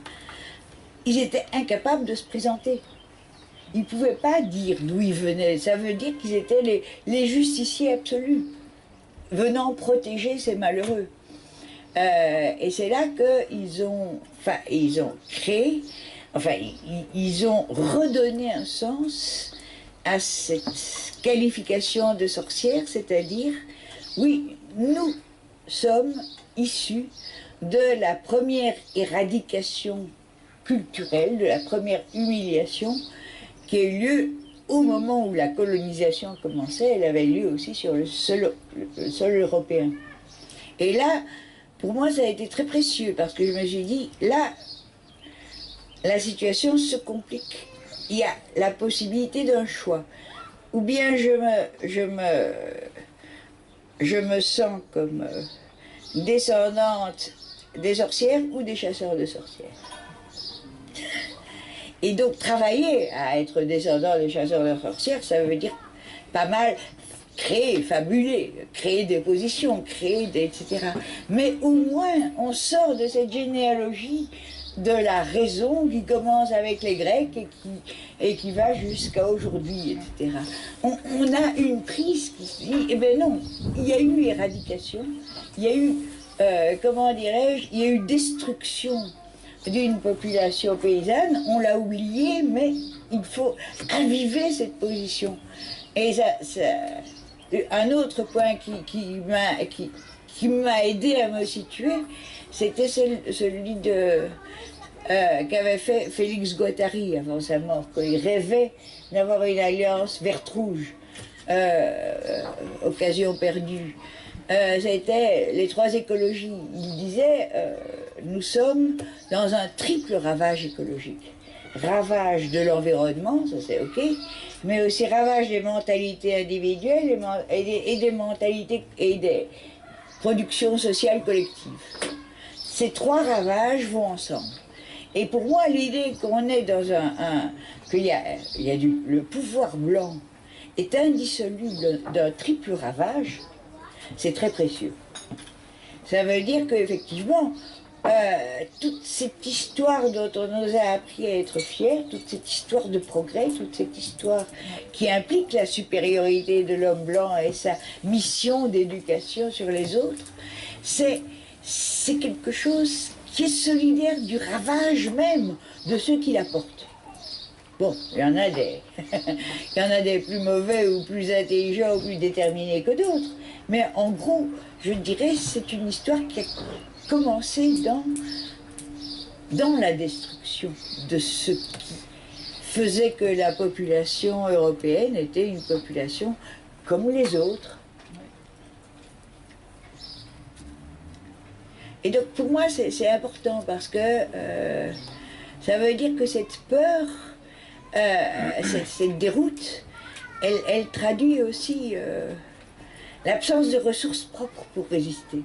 Ils étaient incapables de se présenter. ils ne pouvaient pas dire d'où ils venaient. Ça veut dire qu'ils étaient les justiciers absolus, venant protéger ces malheureux. Et c'est là qu'ils ont créé, ils ont redonné un sens à cette qualification de sorcière, c'est-à-dire, oui, nous sommes issus de la première éradication culturelle, de la première humiliation qui a eu lieu au moment où la colonisation a commencé. Elle avait lieu aussi sur le sol européen. Et là, pour moi, ça a été très précieux parce que je me suis dit, là, la situation se complique. Il y a la possibilité d'un choix. Ou bien je me sens comme descendante des sorcières ou des chasseurs de sorcières. Et donc travailler à être descendant des chasseurs de sorcières, ça veut dire pas mal créer, fabuler, créer des positions, etc. Mais au moins, on sort de cette généalogie de la raison qui commence avec les Grecs et qui va jusqu'à aujourd'hui, etc. On a une prise qui se dit, eh bien non, il y a eu éradication, il y a eu, comment dirais-je, il y a eu destruction d'une population paysanne, on l'a oublié, mais il faut aviver cette position. Et un autre point qui m'a aidé à me situer, c'était celui qu'avait fait Félix Guattari avant sa mort, quand il rêvait d'avoir une alliance verte-rouge, occasion perdue. C'était les trois écologies. Il disait, nous sommes dans un triple ravage écologique. Ravage de l'environnement, ça c'est ok, mais aussi ravage des mentalités individuelles et des mentalités et des productions sociales collectives. Ces trois ravages vont ensemble. Et pour moi, l'idée qu'on est dans le pouvoir blanc est indissoluble d'un triple ravage, c'est très précieux. Ça veut dire qu'effectivement, toute cette histoire dont on nous a appris à être fiers, toute cette histoire de progrès, toute cette histoire qui implique la supériorité de l'homme blanc et sa mission d'éducation sur les autres, c'est quelque chose qui est solidaire du ravage même de ceux qui la portent. Bon, il y en a des plus mauvais ou plus intelligents ou plus déterminés que d'autres, mais en gros, je dirais, c'est une histoire qui a commencé dans la destruction de ce qui faisait que la population européenne était une population comme les autres. Et donc pour moi c'est important parce que ça veut dire que cette peur, cette déroute, elle traduit aussi l'absence de ressources propres pour résister.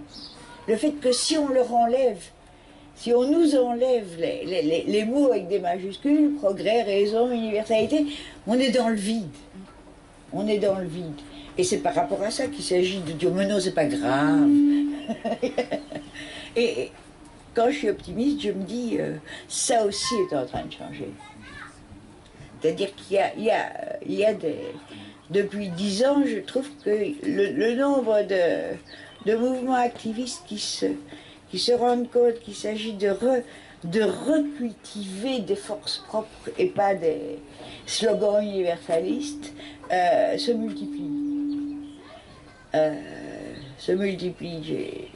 Le fait que si on leur enlève, si on nous enlève les mots avec des majuscules, progrès, raison, universalité, on est dans le vide. On est dans le vide. Et c'est par rapport à ça qu'il s'agit de dire, mais non, c'est pas grave. Et quand je suis optimiste, je me dis, ça aussi est en train de changer. C'est-à-dire qu'il y a depuis 10 ans, je trouve que le nombre de mouvements activistes qui se rendent compte qu'il s'agit de recultiver des forces propres et pas des slogans universalistes, se multiplient.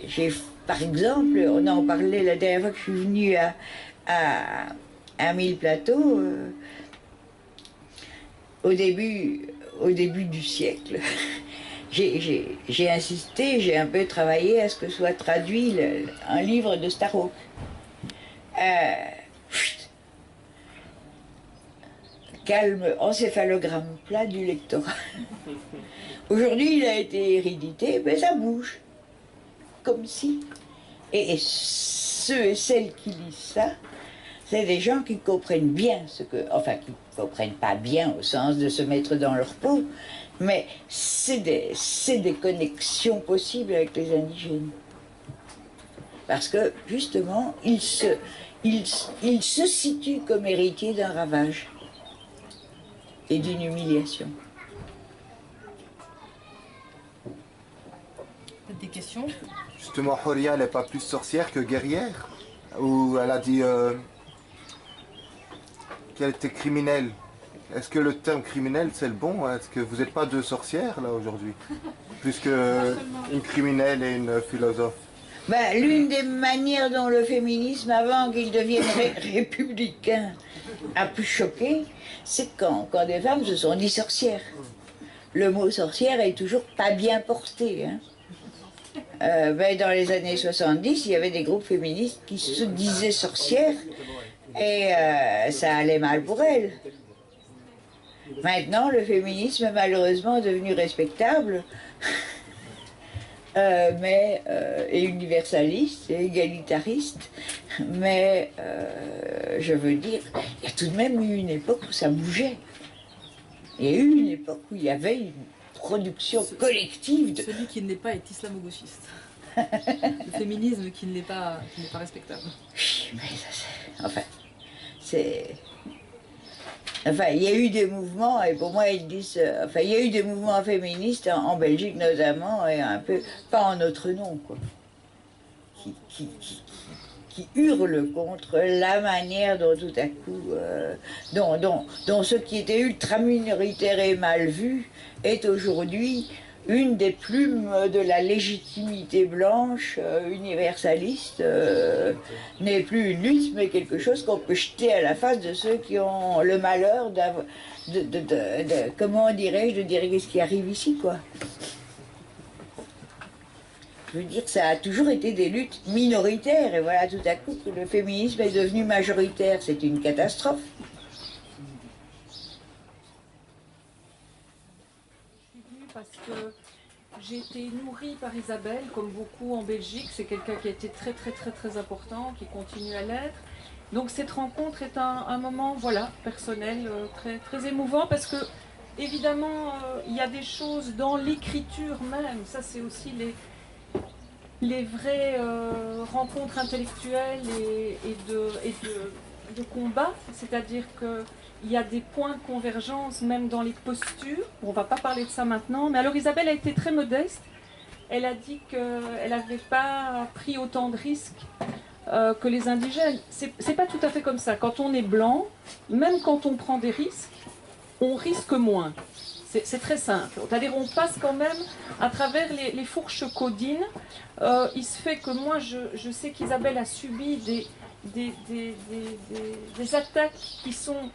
J'ai, par exemple, on en parlait la dernière fois que je suis venue à Mille Plateaux, au début du siècle. J'ai insisté, j'ai un peu travaillé à ce que soit traduit un livre de Starhawk. Calme encéphalogramme plat du lectorat. Aujourd'hui, il a été hérédité, mais ça bouge. Comme si. Et ceux et celles qui lisent ça, c'est des gens qui comprennent bien qui ne comprennent pas bien au sens de se mettre dans leur peau, mais c'est des connexions possibles avec les indigènes. Parce que, justement, ils se situent comme héritiers d'un ravage. et d'une humiliation. Des questions? Justement, Horia, elle n'est pas plus sorcière que guerrière? Ou elle a dit qu'elle était criminelle? Est-ce que le terme criminel, c'est le bon? Est-ce que vous n'êtes pas deux sorcières, là, aujourd'hui? Plus qu'une criminelle et une philosophe. Ben, l'une des manières dont le féminisme, avant qu'il devienne républicain, a pu choquer, c'est quand des femmes se sont dit sorcières. Le mot sorcière est toujours pas bien porté. Hein. Ben, dans les années 70, il y avait des groupes féministes qui se disaient sorcières et ça allait mal pour elles. Maintenant, le féminisme est malheureusement devenu respectable. Et universaliste et égalitariste, mais je veux dire, il y a tout de même eu une époque où ça bougeait. Il y a eu une époque où il y avait une production collective de... Celui qui ne l'est pas est islamo-gauchiste. Le féminisme qui n'est pas respectable. Oui, mais ça c'est... Enfin, c'est... Enfin, il y a eu des mouvements, et pour moi, ils disent... Enfin, il y a eu des mouvements féministes, en Belgique notamment, et un peu... Pas en notre nom, quoi. Qui hurlent contre la manière dont tout à coup... dont ce qui était ultra minoritaire et mal vu est aujourd'hui une des plumes de la légitimité blanche universaliste, n'est plus une lutte, mais quelque chose qu'on peut jeter à la face de ceux qui ont le malheur d'avoir... comment dirais-je, de dire ce qui arrive ici, quoi. Je veux dire que ça a toujours été des luttes minoritaires, et voilà, tout à coup, que le féminisme est devenu majoritaire, c'est une catastrophe. Parce que j'ai été nourrie par Isabelle, comme beaucoup en Belgique. C'est quelqu'un qui a été très très très très important, qui continue à l'être. Donc cette rencontre est un moment, voilà, personnel, très très émouvant, parce que évidemment il y a des choses dans l'écriture même. Ça c'est aussi les vraies rencontres intellectuelles et de combat, c'est-à-dire que il y a des points de convergence même dans les postures. On ne va pas parler de ça maintenant. Mais alors Isabelle a été très modeste. Elle a dit qu'elle n'avait pas pris autant de risques que les indigènes. C'est pas tout à fait comme ça. Quand on est blanc, même quand on prend des risques, on risque moins. C'est très simple. C'est-à-dire on passe quand même à travers les fourches codines. Il se fait que moi, je sais qu'Isabelle a subi des attaques qui sont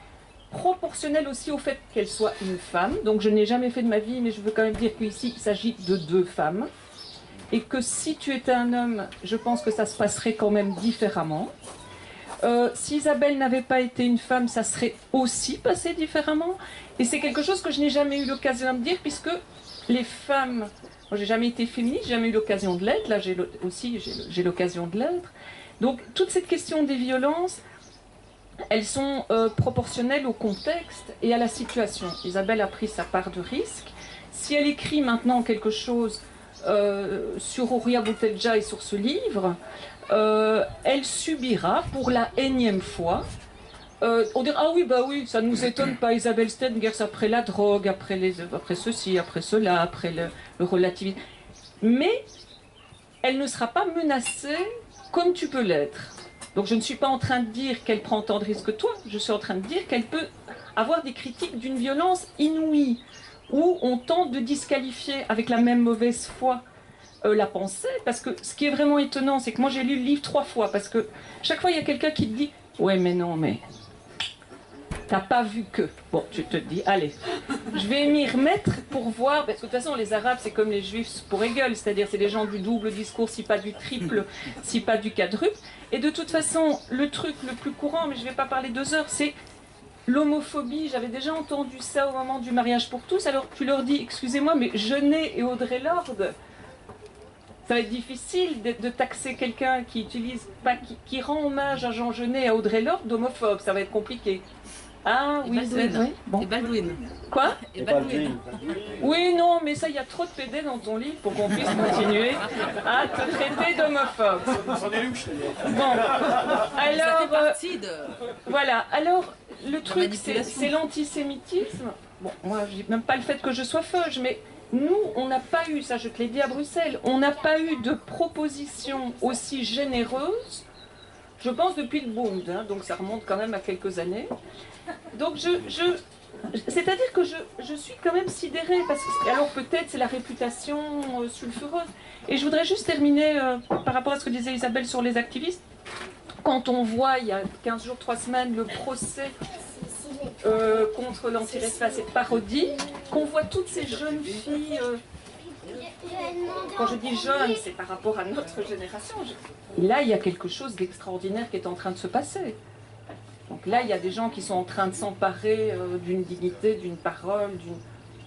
proportionnelle aussi au fait qu'elle soit une femme. Donc je n'ai jamais fait de ma vie, mais je veux quand même dire qu'ici il s'agit de deux femmes. Et que si tu étais un homme, je pense que ça se passerait quand même différemment. Si Isabelle n'avait pas été une femme, ça serait aussi passé différemment. Et c'est quelque chose que je n'ai jamais eu l'occasion de dire, puisque les femmes... Moi j'ai jamais été féministe, j'ai jamais eu l'occasion de l'être. Là j'ai l'occasion de l'être. Donc toute cette question des violences, elles sont proportionnelles au contexte et à la situation. Isabelle a pris sa part de risque. Si elle écrit maintenant quelque chose sur Horia Boutelja et sur ce livre, elle subira pour la énième fois. On dira, ah oui, bah oui, ça ne nous étonne pas, Isabelle Stengers, après la drogue, après ceci, après cela, après le relativisme. Mais elle ne sera pas menacée comme tu peux l'être. Donc je ne suis pas en train de dire qu'elle prend autant de risques que toi, je suis en train de dire qu'elle peut avoir des critiques d'une violence inouïe, où on tente de disqualifier avec la même mauvaise foi la pensée, parce que ce qui est vraiment étonnant, c'est que moi j'ai lu le livre 3 fois, parce que chaque fois il y a quelqu'un qui te dit « Ouais mais non, mais t'as pas vu que... » Bon, tu te dis « Allez, je vais m'y remettre pour voir, parce que de toute façon les Arabes c'est comme les Juifs pour Hegel, c'est-à-dire c'est des gens du double discours, si pas du triple, si pas du quadruple. Et de toute façon, le truc le plus courant, mais je ne vais pas parler 2 heures, c'est l'homophobie. J'avais déjà entendu ça au moment du mariage pour tous. Alors tu leur dis, excusez-moi, mais Jeunet et Audre Lorde, ça va être difficile de taxer quelqu'un qui utilise, pas, qui rend hommage à Jean Genet et à Audre Lorde d'homophobe. Ça va être compliqué. Ah oui, Baldwin. Bon. Et Baldwin. Quoi? Et Baldwin. Oui, non, mais ça, il y a trop de PD dans ton livre pour qu'on puisse continuer à te traiter d'homophobe. Bon, alors, Ça fait partie de... voilà, alors, le truc, c'est l'antisémitisme. Bon, moi, je dis même pas le fait que je sois feuge, mais nous, on n'a pas eu, ça je te l'ai dit à Bruxelles, on n'a pas eu de proposition aussi généreuse, je pense depuis le Bund, hein, donc ça remonte quand même à quelques années. Donc c'est-à-dire que je suis quand même sidérée, parce que, alors peut-être c'est la réputation sulfureuse. Et je voudrais juste terminer par rapport à ce que disait Isabelle sur les activistes. Quand on voit, il y a 15 jours, 3 semaines, le procès contre l'anti-espace et parodie, qu'on voit toutes ces jeunes filles, quand je dis jeunes, c'est par rapport à notre génération. Et là, il y a quelque chose d'extraordinaire qui est en train de se passer. Donc là, il y a des gens qui sont en train de s'emparer d'une dignité, d'une parole,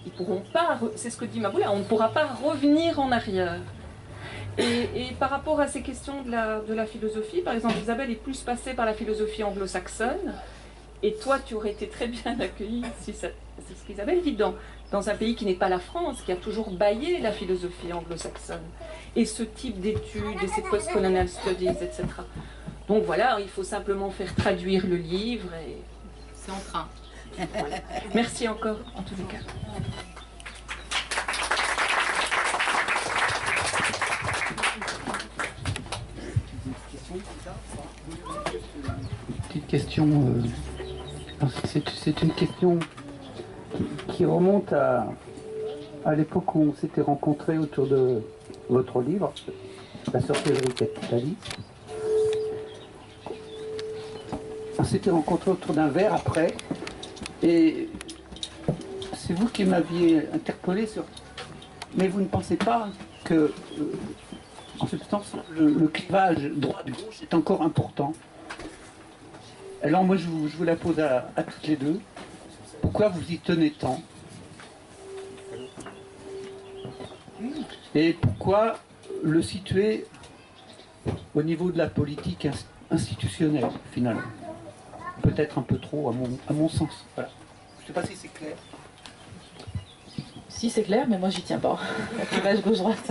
ils pourront pas, c'est ce que dit Maboula, on ne pourra pas revenir en arrière. Et par rapport à ces questions de la philosophie, par exemple, Isabelle est plus passée par la philosophie anglo-saxonne, et toi, tu aurais été très bien accueillie, c'est ce qu'Isabelle dit, dans un pays qui n'est pas la France, qui a toujours bâillé la philosophie anglo-saxonne, et ce type d'études, et ces post-colonial studies, etc. Donc voilà, il faut simplement faire traduire le livre, et c'est en train. Voilà. Merci encore, en tous les cas. Petite question, c'est une question qui remonte à l'époque où on s'était rencontrés autour de votre livre, La sorcellerie capitaliste. On s'était rencontrés autour d'un verre après, et c'est vous qui m'aviez interpellé sur... Mais vous ne pensez pas que, en substance, le clivage droite-gauche est encore important? Alors moi je vous la pose à toutes les deux. Pourquoi vous y tenez tant? Et pourquoi le situer au niveau de la politique institutionnelle, finalement? Peut-être un peu trop, à mon sens. Voilà. Je ne sais pas si c'est clair. Si, c'est clair, mais moi j'y tiens pas. Le clivage gauche-droite.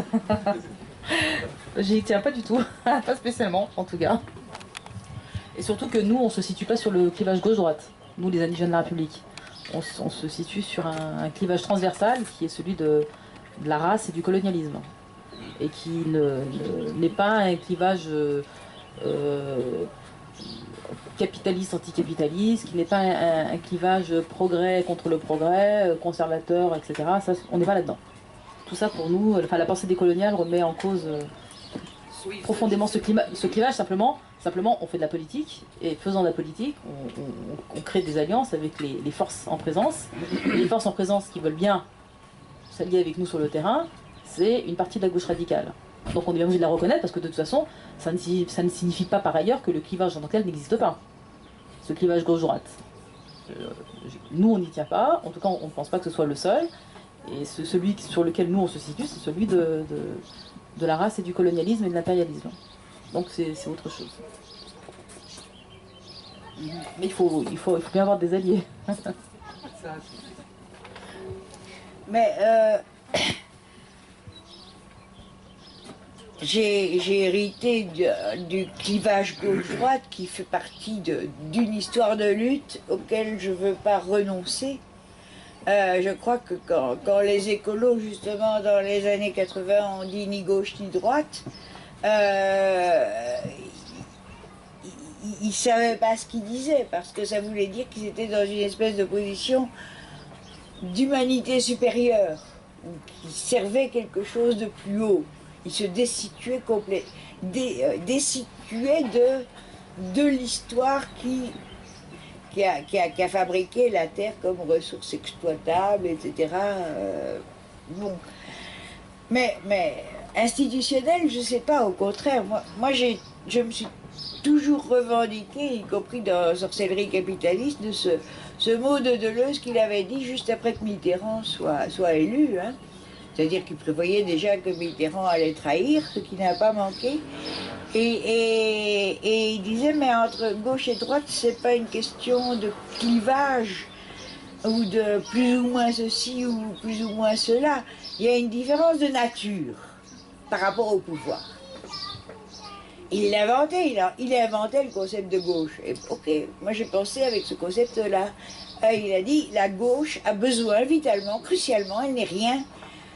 J'y tiens pas du tout. Pas spécialement, en tout cas. Et surtout que nous, on ne se situe pas sur le clivage gauche-droite. Nous, les indigènes de la République. On se situe sur un clivage transversal qui est celui de la race et du colonialisme. Et qui n'est pas un clivage capitaliste, anticapitaliste, qui n'est pas un clivage progrès contre le progrès, conservateur, etc. Ça, on n'est pas là-dedans. Tout ça, pour nous, enfin, la pensée décoloniale remet en cause profondément ce clivage. Simplement, on fait de la politique, et faisant de la politique, on crée des alliances avec les forces en présence. Et les forces en présence qui veulent bien s'allier avec nous sur le terrain, c'est une partie de la gauche radicale. Donc on est bien obligé de la reconnaître, parce que de toute façon, ça ne signifie pas par ailleurs que le clivage en tant que tel n'existe pas. Ce clivage gauche-droite. Nous, on n'y tient pas, en tout cas, on ne pense pas que ce soit le seul. Et celui sur lequel nous, on se situe, c'est celui de la race et du colonialisme et de l'impérialisme. Donc c'est autre chose. Mais il faut bien avoir des alliés. Mais j'ai hérité du clivage gauche-droite qui fait partie d'une histoire de lutte auquel je ne veux pas renoncer. Je crois que quand les écolos, justement, dans les années 80, ont dit ni gauche ni droite, ils ne savaient pas ce qu'ils disaient, parce que ça voulait dire qu'ils étaient dans une espèce de position d'humanité supérieure, qui servait quelque chose de plus haut. Ils se désituaient complètement, désituaient de l'histoire qui a fabriqué la terre comme ressource exploitable, etc. Bon. Mais institutionnel, je ne sais pas, au contraire. Moi je me suis toujours revendiqué, y compris dans Sorcellerie capitaliste, de ce mot de Deleuze qu'il avait dit juste après que Mitterrand soit élu. Hein. C'est-à-dire qu'il prévoyait déjà que Mitterrand allait trahir, ce qui n'a pas manqué. Et il disait, mais entre gauche et droite, c'est pas une question de clivage, ou de plus ou moins ceci, ou plus ou moins cela. Il y a une différence de nature par rapport au pouvoir. Il l'a inventé, il a inventé le concept de gauche. Et ok, moi j'ai pensé avec ce concept-là. Il a dit, la gauche a besoin vitalement, crucialement, elle n'est rien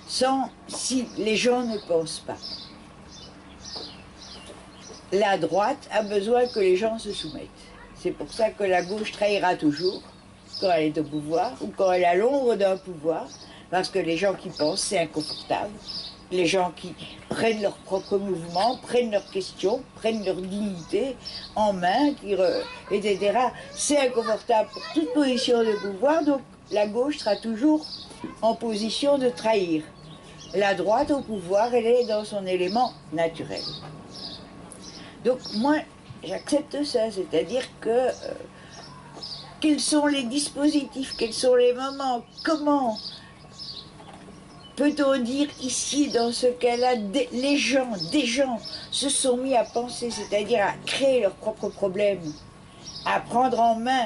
sans si les gens ne pensent pas. La droite a besoin que les gens se soumettent. C'est pour ça que la gauche trahira toujours quand elle est au pouvoir ou quand elle a l'ombre d'un pouvoir, parce que les gens qui pensent, c'est inconfortable. Les gens qui prennent leur propre mouvement, prennent leurs questions, prennent leur dignité en main, etc. C'est inconfortable pour toute position de pouvoir, donc la gauche sera toujours en position de trahir. La droite au pouvoir, elle est dans son élément naturel. Donc moi, j'accepte ça, c'est-à-dire que quels sont les dispositifs, quels sont les moments, comment peut-on dire ici, dans ce cas-là, des gens se sont mis à penser, c'est-à-dire à créer leurs propres problèmes, à prendre en main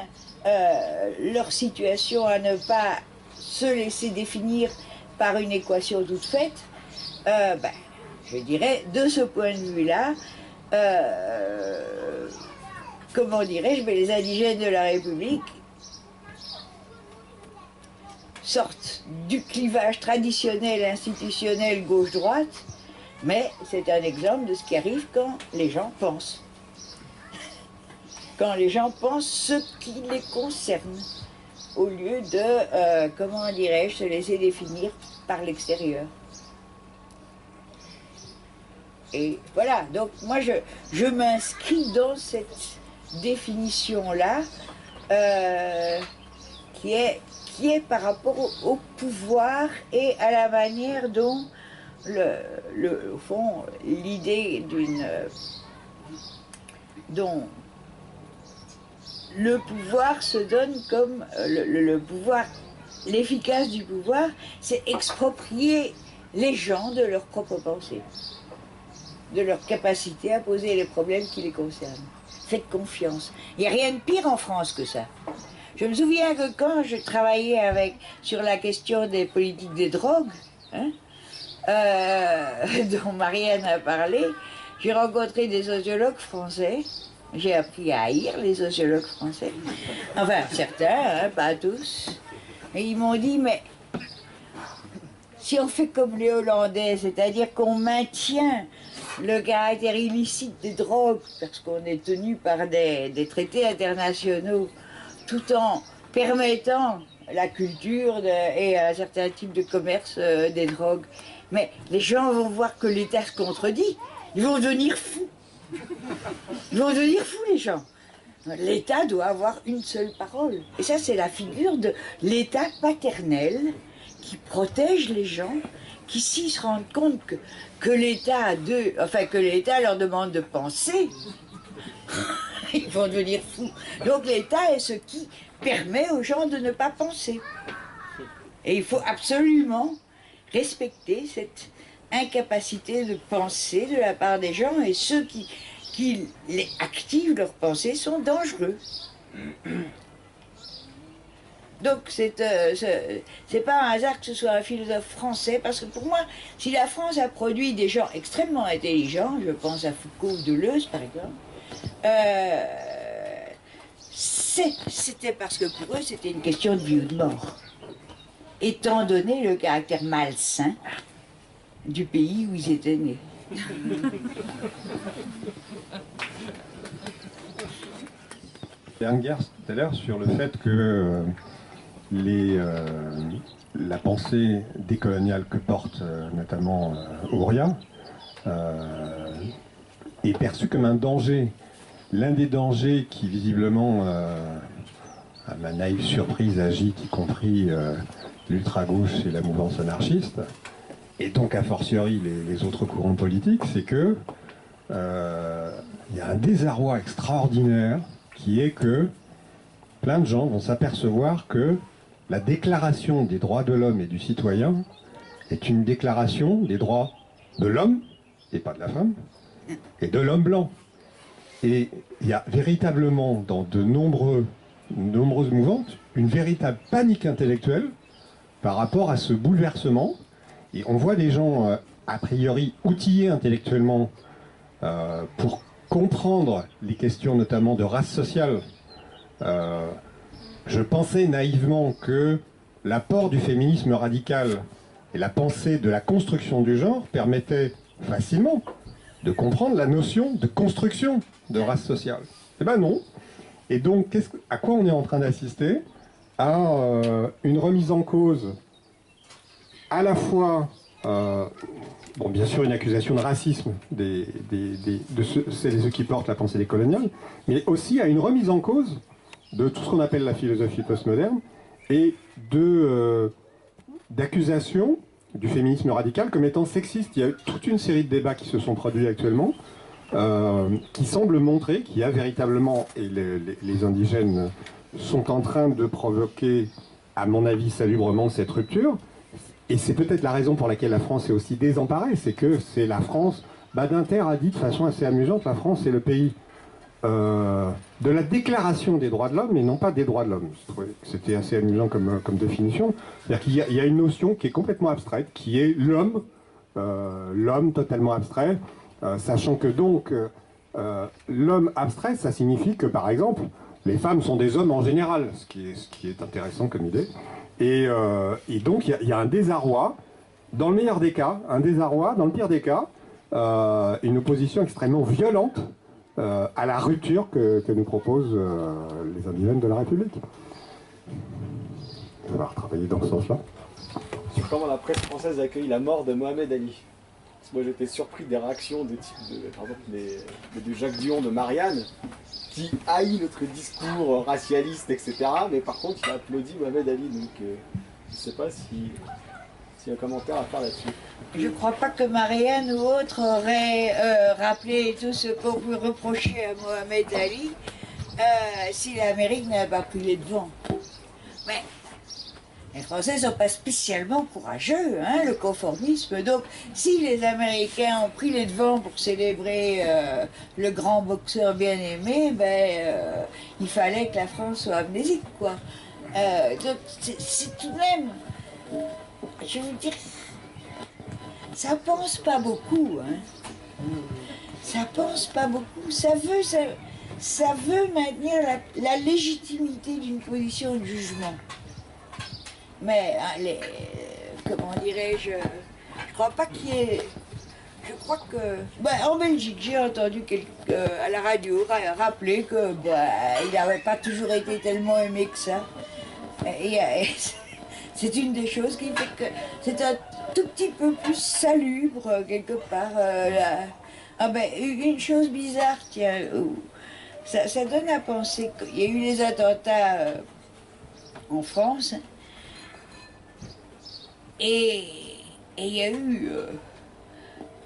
leur situation, à ne pas se laisser définir par une équation toute faite, je dirais, de ce point de vue-là, comment dirais-je, mais les indigènes de la République sortent du clivage traditionnel, institutionnel, gauche-droite, mais c'est un exemple de ce qui arrive quand les gens pensent. Quand les gens pensent ce qui les concerne, au lieu de, comment dirais-je, se laisser définir par l'extérieur. Et voilà, donc moi je m'inscris dans cette définition-là qui est par rapport au pouvoir et à la manière dont, au fond, l'idée dont le pouvoir se donne comme le pouvoir, l'efficace du pouvoir, c'est exproprier les gens de leur propre pensée, de leur capacité à poser les problèmes qui les concernent. Faites confiance. Il n'y a rien de pire en France que ça. Je me souviens que quand je travaillais sur la question des politiques des drogues, dont Marianne a parlé, j'ai rencontré des sociologues français. J'ai appris à haïr les sociologues français. Enfin, certains, pas tous. Et ils m'ont dit, mais si on fait comme les Hollandais, c'est-à-dire qu'on maintient le caractère illicite des drogues, parce qu'on est tenu par des traités internationaux, tout en permettant la culture et un certain type de commerce des drogues. Mais les gens vont voir que l'État se contredit, ils vont devenir fous. Ils vont devenir fous, les gens. L'État doit avoir une seule parole. Et ça, c'est la figure de l'État paternel qui protège les gens, qui s'ils se rendent compte que l'État leur demande de penser, ils vont devenir fous. Donc l'État est ce qui permet aux gens de ne pas penser. Et il faut absolument respecter cette incapacité de penser de la part des gens, et ceux qui activent leur pensée sont dangereux. Donc c'est pas un hasard que ce soit un philosophe français, parce que pour moi, si la France a produit des gens extrêmement intelligents, je pense à Foucault ou Deleuze par exemple, c'était parce que pour eux c'était une question de vie ou de mort, étant donné le caractère malsain du pays où ils étaient nés. Il y a un guerre tout à l'heure sur le fait que la pensée décoloniale que porte notamment Auria est perçue comme un danger. L'un des dangers qui visiblement, à ma naïve surprise, agite y compris l'ultra-gauche et la mouvance anarchiste, et donc a fortiori les autres courants politiques, c'est que il y a un désarroi extraordinaire qui est que plein de gens vont s'apercevoir que la déclaration des droits de l'homme et du citoyen est une déclaration des droits de l'homme, et pas de la femme, et de l'homme blanc. Et il y a véritablement, dans de nombreuses mouvantes, une véritable panique intellectuelle par rapport à ce bouleversement. Et on voit des gens, a priori, outillés intellectuellement pour comprendre les questions notamment de race sociale. Je pensais naïvement que l'apport du féminisme radical et la pensée de la construction du genre permettaient facilement de comprendre la notion de construction de race sociale. Eh ben non. Et donc, à quoi on est en train d'assister? À une remise en cause à la fois, bon, bien sûr, une accusation de racisme de celles et ceux qui portent la pensée décoloniale, mais aussi à une remise en cause de tout ce qu'on appelle la philosophie postmoderne et d'accusations du féminisme radical comme étant sexiste. Il y a toute une série de débats qui se sont produits actuellement qui semblent montrer qu'il y a véritablement, et les indigènes sont en train de provoquer, à mon avis, salubrement cette rupture. Et c'est peut-être la raison pour laquelle la France est aussi désemparée, c'est que c'est la France, Badinter a dit de façon assez amusante, la France est le pays de la déclaration des droits de l'homme, mais non pas des droits de l'homme. Je trouvais que c'était assez amusant comme définition. C'est-à-dire qu'il y a une notion qui est complètement abstraite, qui est l'homme, l'homme totalement abstrait, sachant que donc l'homme abstrait, ça signifie que par exemple, les femmes sont des hommes en général, ce qui est intéressant comme idée. Et donc il y a un désarroi, dans le meilleur des cas, un désarroi, dans le pire des cas, une opposition extrêmement violente à la rupture que nous proposent les indigènes de la République. On va retravailler dans ce sens-là. Sur comment la presse française accueille la mort de Mohamed Ali. Parce que moi j'étais surpris des réactions de type par exemple de Jacques Dion, de Marianne, qui haït notre discours racialiste, etc. Mais par contre il a applaudi Mohamed Ali. Donc je ne sais pas s'il y a un commentaire à faire là-dessus. Je ne crois pas que Marianne ou autre aurait rappelé tout ce qu'on peut reprocher à Mohamed Ali si l'Amérique n'avait pas pris les devants. Mais les Français ne sont pas spécialement courageux, hein, le conformisme. Donc, si les Américains ont pris les devants pour célébrer le grand boxeur bien-aimé, il fallait que la France soit amnésique, quoi. Donc, c'est tout de même... Je veux dire... Ça pense pas beaucoup, hein. Ça pense pas beaucoup. Ça veut maintenir la légitimité d'une position de jugement. Mais, comment dirais-je, je crois pas qu'il y ait... Je crois que... en Belgique, j'ai entendu à la radio rappeler que il n'avait pas toujours été tellement aimé que ça. C'est une des choses qui fait que c'est un tout petit peu plus salubre, quelque part. Une chose bizarre, tiens, ça donne à penser qu'il y a eu les attentats en France, et il y a eu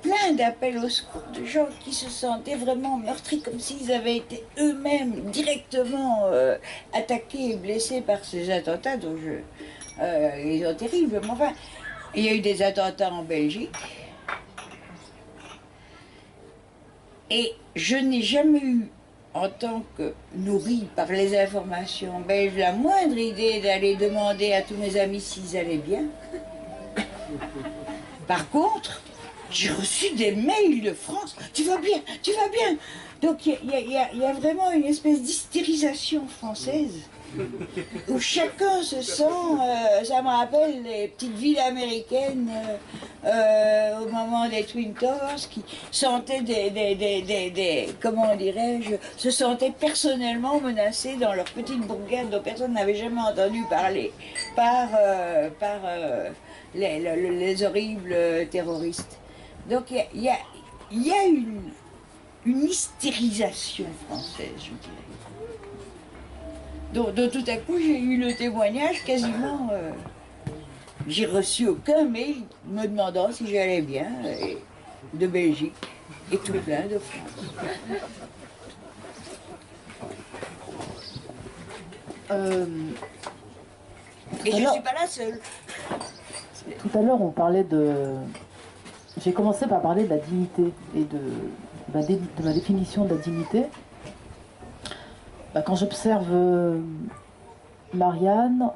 plein d'appels au secours de gens qui se sentaient vraiment meurtris, comme s'ils avaient été eux-mêmes directement attaqués et blessés par ces attentats, dont ils sont terribles. Mais enfin, il y a eu des attentats en Belgique. Et je n'ai jamais eu, en tant que nourrie par les informations belges, la moindre idée d'aller demander à tous mes amis s'ils allaient bien. Par contre, j'ai reçu des mails de France. Tu vas bien, tu vas bien. Donc il y a vraiment une espèce d'hystérisation française où chacun se sent, ça me rappelle les petites villes américaines au moment des Twin Towers, qui sentaient comment dirais-je, se sentaient personnellement menacés dans leur petite bourgade dont personne n'avait jamais entendu parler par les horribles terroristes. Donc il y a une hystérisation française, je dirais. Donc tout à coup, j'ai eu le témoignage quasiment... j'ai reçu aucun mail me demandant si j'allais bien, de Belgique, et tout plein de France. Et je ne suis pas la seule. Tout à l'heure, on parlait de... J'ai commencé par parler de la dignité et de ma définition de la dignité. Quand j'observe Marianne,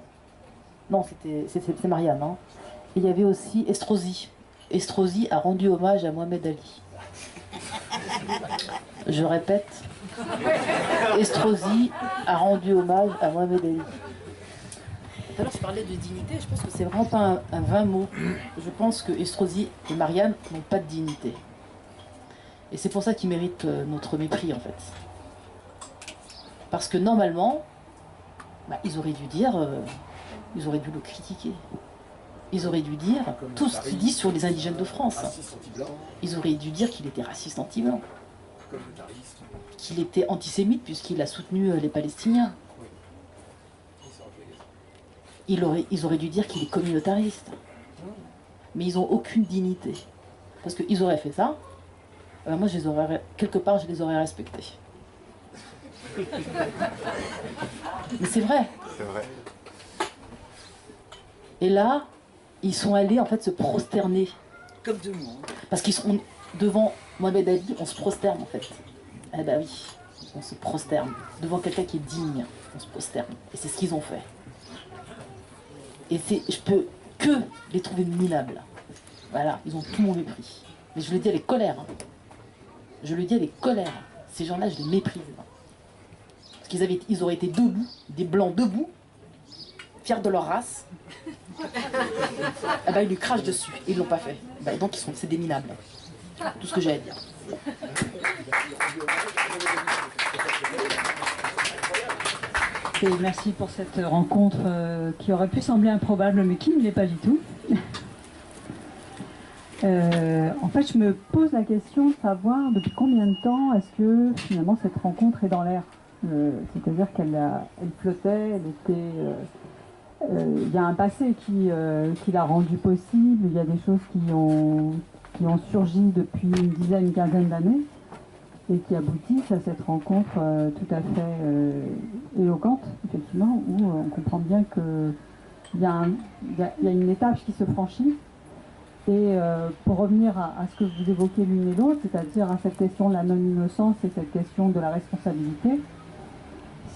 non, c'est Marianne, hein. Et il y avait aussi Estrosi. Estrosi a rendu hommage à Mohamed Ali. Je répète, Estrosi a rendu hommage à Mohamed Ali. Tout à l'heure, je parlais de dignité, je pense que c'est vraiment pas un vain mot. Je pense que Estrosi et Marianne n'ont pas de dignité. Et c'est pour ça qu'ils méritent notre mépris, en fait. Parce que normalement, ils auraient dû dire, ils auraient dû le critiquer. Ils auraient dû dire tout ce qu'ils disent sur les indigènes de France. Ils auraient dû dire qu'il était raciste anti-blanc. Qu'il était antisémite puisqu'il a soutenu les Palestiniens. Ils auraient dû dire qu'il est communautariste. Mais ils n'ont aucune dignité. Parce qu'ils auraient fait ça, moi quelque part je les aurais respectés. Mais c'est vrai. C'est vrai. Et là, ils sont allés en fait se prosterner. Comme tout le monde. Parce qu'ils sont devant Mohamed Ali, on se prosterne en fait. Eh ben oui, on se prosterne. Devant quelqu'un qui est digne, on se prosterne. Et c'est ce qu'ils ont fait. Et je peux que les trouver minables. Voilà, ils ont tout mon mépris. Mais je le dis avec colère. Hein. Je le dis avec colère. Ces gens-là, je les méprise. Parce qu'ils auraient été debout, des blancs debout, fiers de leur race. Eh ben, ils lui crachent dessus. Ils ne l'ont pas fait. Ben, donc, c'est des minables. Tout ce que j'ai à dire. Et merci pour cette rencontre qui aurait pu sembler improbable, mais qui ne l'est pas du tout. En fait, je me pose la question de savoir depuis combien de temps est-ce que finalement cette rencontre est dans l'air. C'est-à-dire qu'elle flottait, elle était. Il y a un passé qui l'a rendu possible. Il y a des choses qui ont surgi depuis une dizaine, une quinzaine d'années et qui aboutissent à cette rencontre tout à fait éloquente, effectivement, où on comprend bien qu'il y a une étape qui se franchit. Et pour revenir à ce que vous évoquez l'une et l'autre, c'est-à-dire à cette question de la non-innocence et cette question de la responsabilité,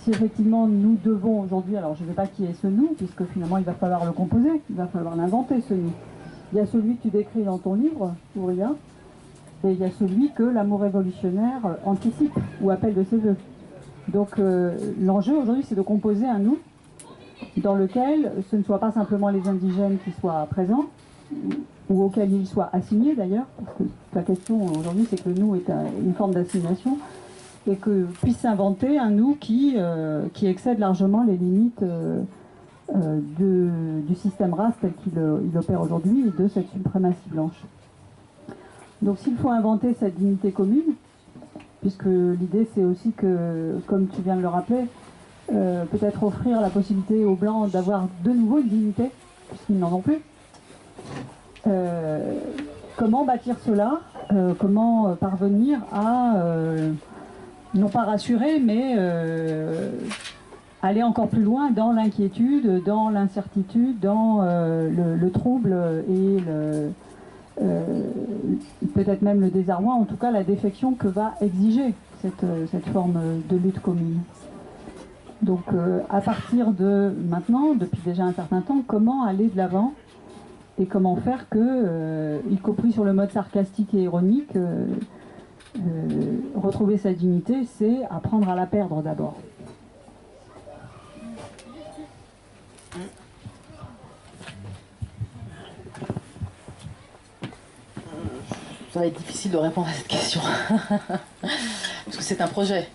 si effectivement nous devons aujourd'hui, alors je ne sais pas qui est ce nous, puisque finalement il va falloir le composer, il va falloir l'inventer ce nous. Il y a celui que tu décris dans ton livre, Ouria, et il y a celui que l'amour révolutionnaire anticipe ou appelle de ses voeux. Donc l'enjeu aujourd'hui, c'est de composer un nous dans lequel ce ne soit pas simplement les indigènes qui soient présents, ou auxquels ils soient assignés d'ailleurs, parce que la question aujourd'hui, c'est que le nous est une forme d'assignation, et que puisse s'inventer un nous qui excède largement les limites du système race tel qu'il opère aujourd'hui et de cette suprématie blanche. Donc s'il faut inventer cette dignité commune, puisque l'idée c'est aussi que, comme tu viens de le rappeler, peut-être offrir la possibilité aux Blancs d'avoir de nouveau une dignité, puisqu'ils n'en ont plus. Comment bâtir cela, comment parvenir à, non pas rassurer, mais aller encore plus loin dans l'inquiétude, dans l'incertitude, dans le trouble et peut-être même le désarroi, en tout cas la défection que va exiger cette forme de lutte commune. Donc à partir de maintenant, depuis déjà un certain temps, comment aller de l'avant et comment faire que, y compris sur le mode sarcastique et ironique, retrouver sa dignité, c'est apprendre à la perdre d'abord. Ça va être difficile de répondre à cette question, parce que c'est un projet.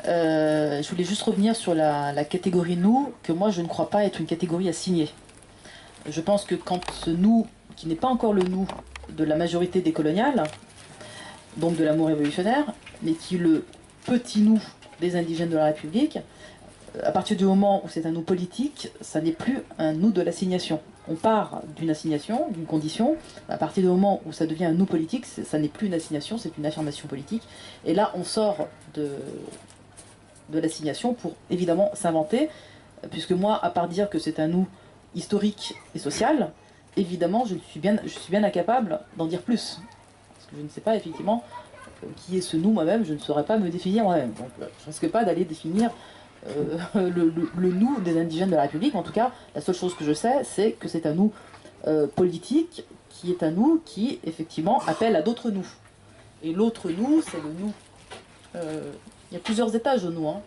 Je voulais juste revenir sur la catégorie nous, que moi je ne crois pas être une catégorie à signer. Je pense que quand ce nous, qui n'est pas encore le nous de la majorité des coloniales, donc de l'amour révolutionnaire, mais qui est le petit nous des indigènes de la République, à partir du moment où c'est un nous politique, ça n'est plus un nous de l'assignation. On part d'une assignation, d'une condition, à partir du moment où ça devient un nous politique, ça n'est plus une assignation, c'est une affirmation politique. Et là, on sort de l'assignation pour évidemment s'inventer, puisque moi, à part dire que c'est un nous historique et social, évidemment, je suis bien incapable d'en dire plus. Parce que je ne sais pas effectivement qui est ce nous moi-même, je ne saurais pas me définir moi-même. Donc je ne risque pas d'aller définir le nous des indigènes de la République. En tout cas, la seule chose que je sais, c'est que c'est un nous politique, qui est un nous qui, effectivement, appelle à d'autres nous. Et l'autre nous, c'est le nous il y a plusieurs étages au nous. Hein.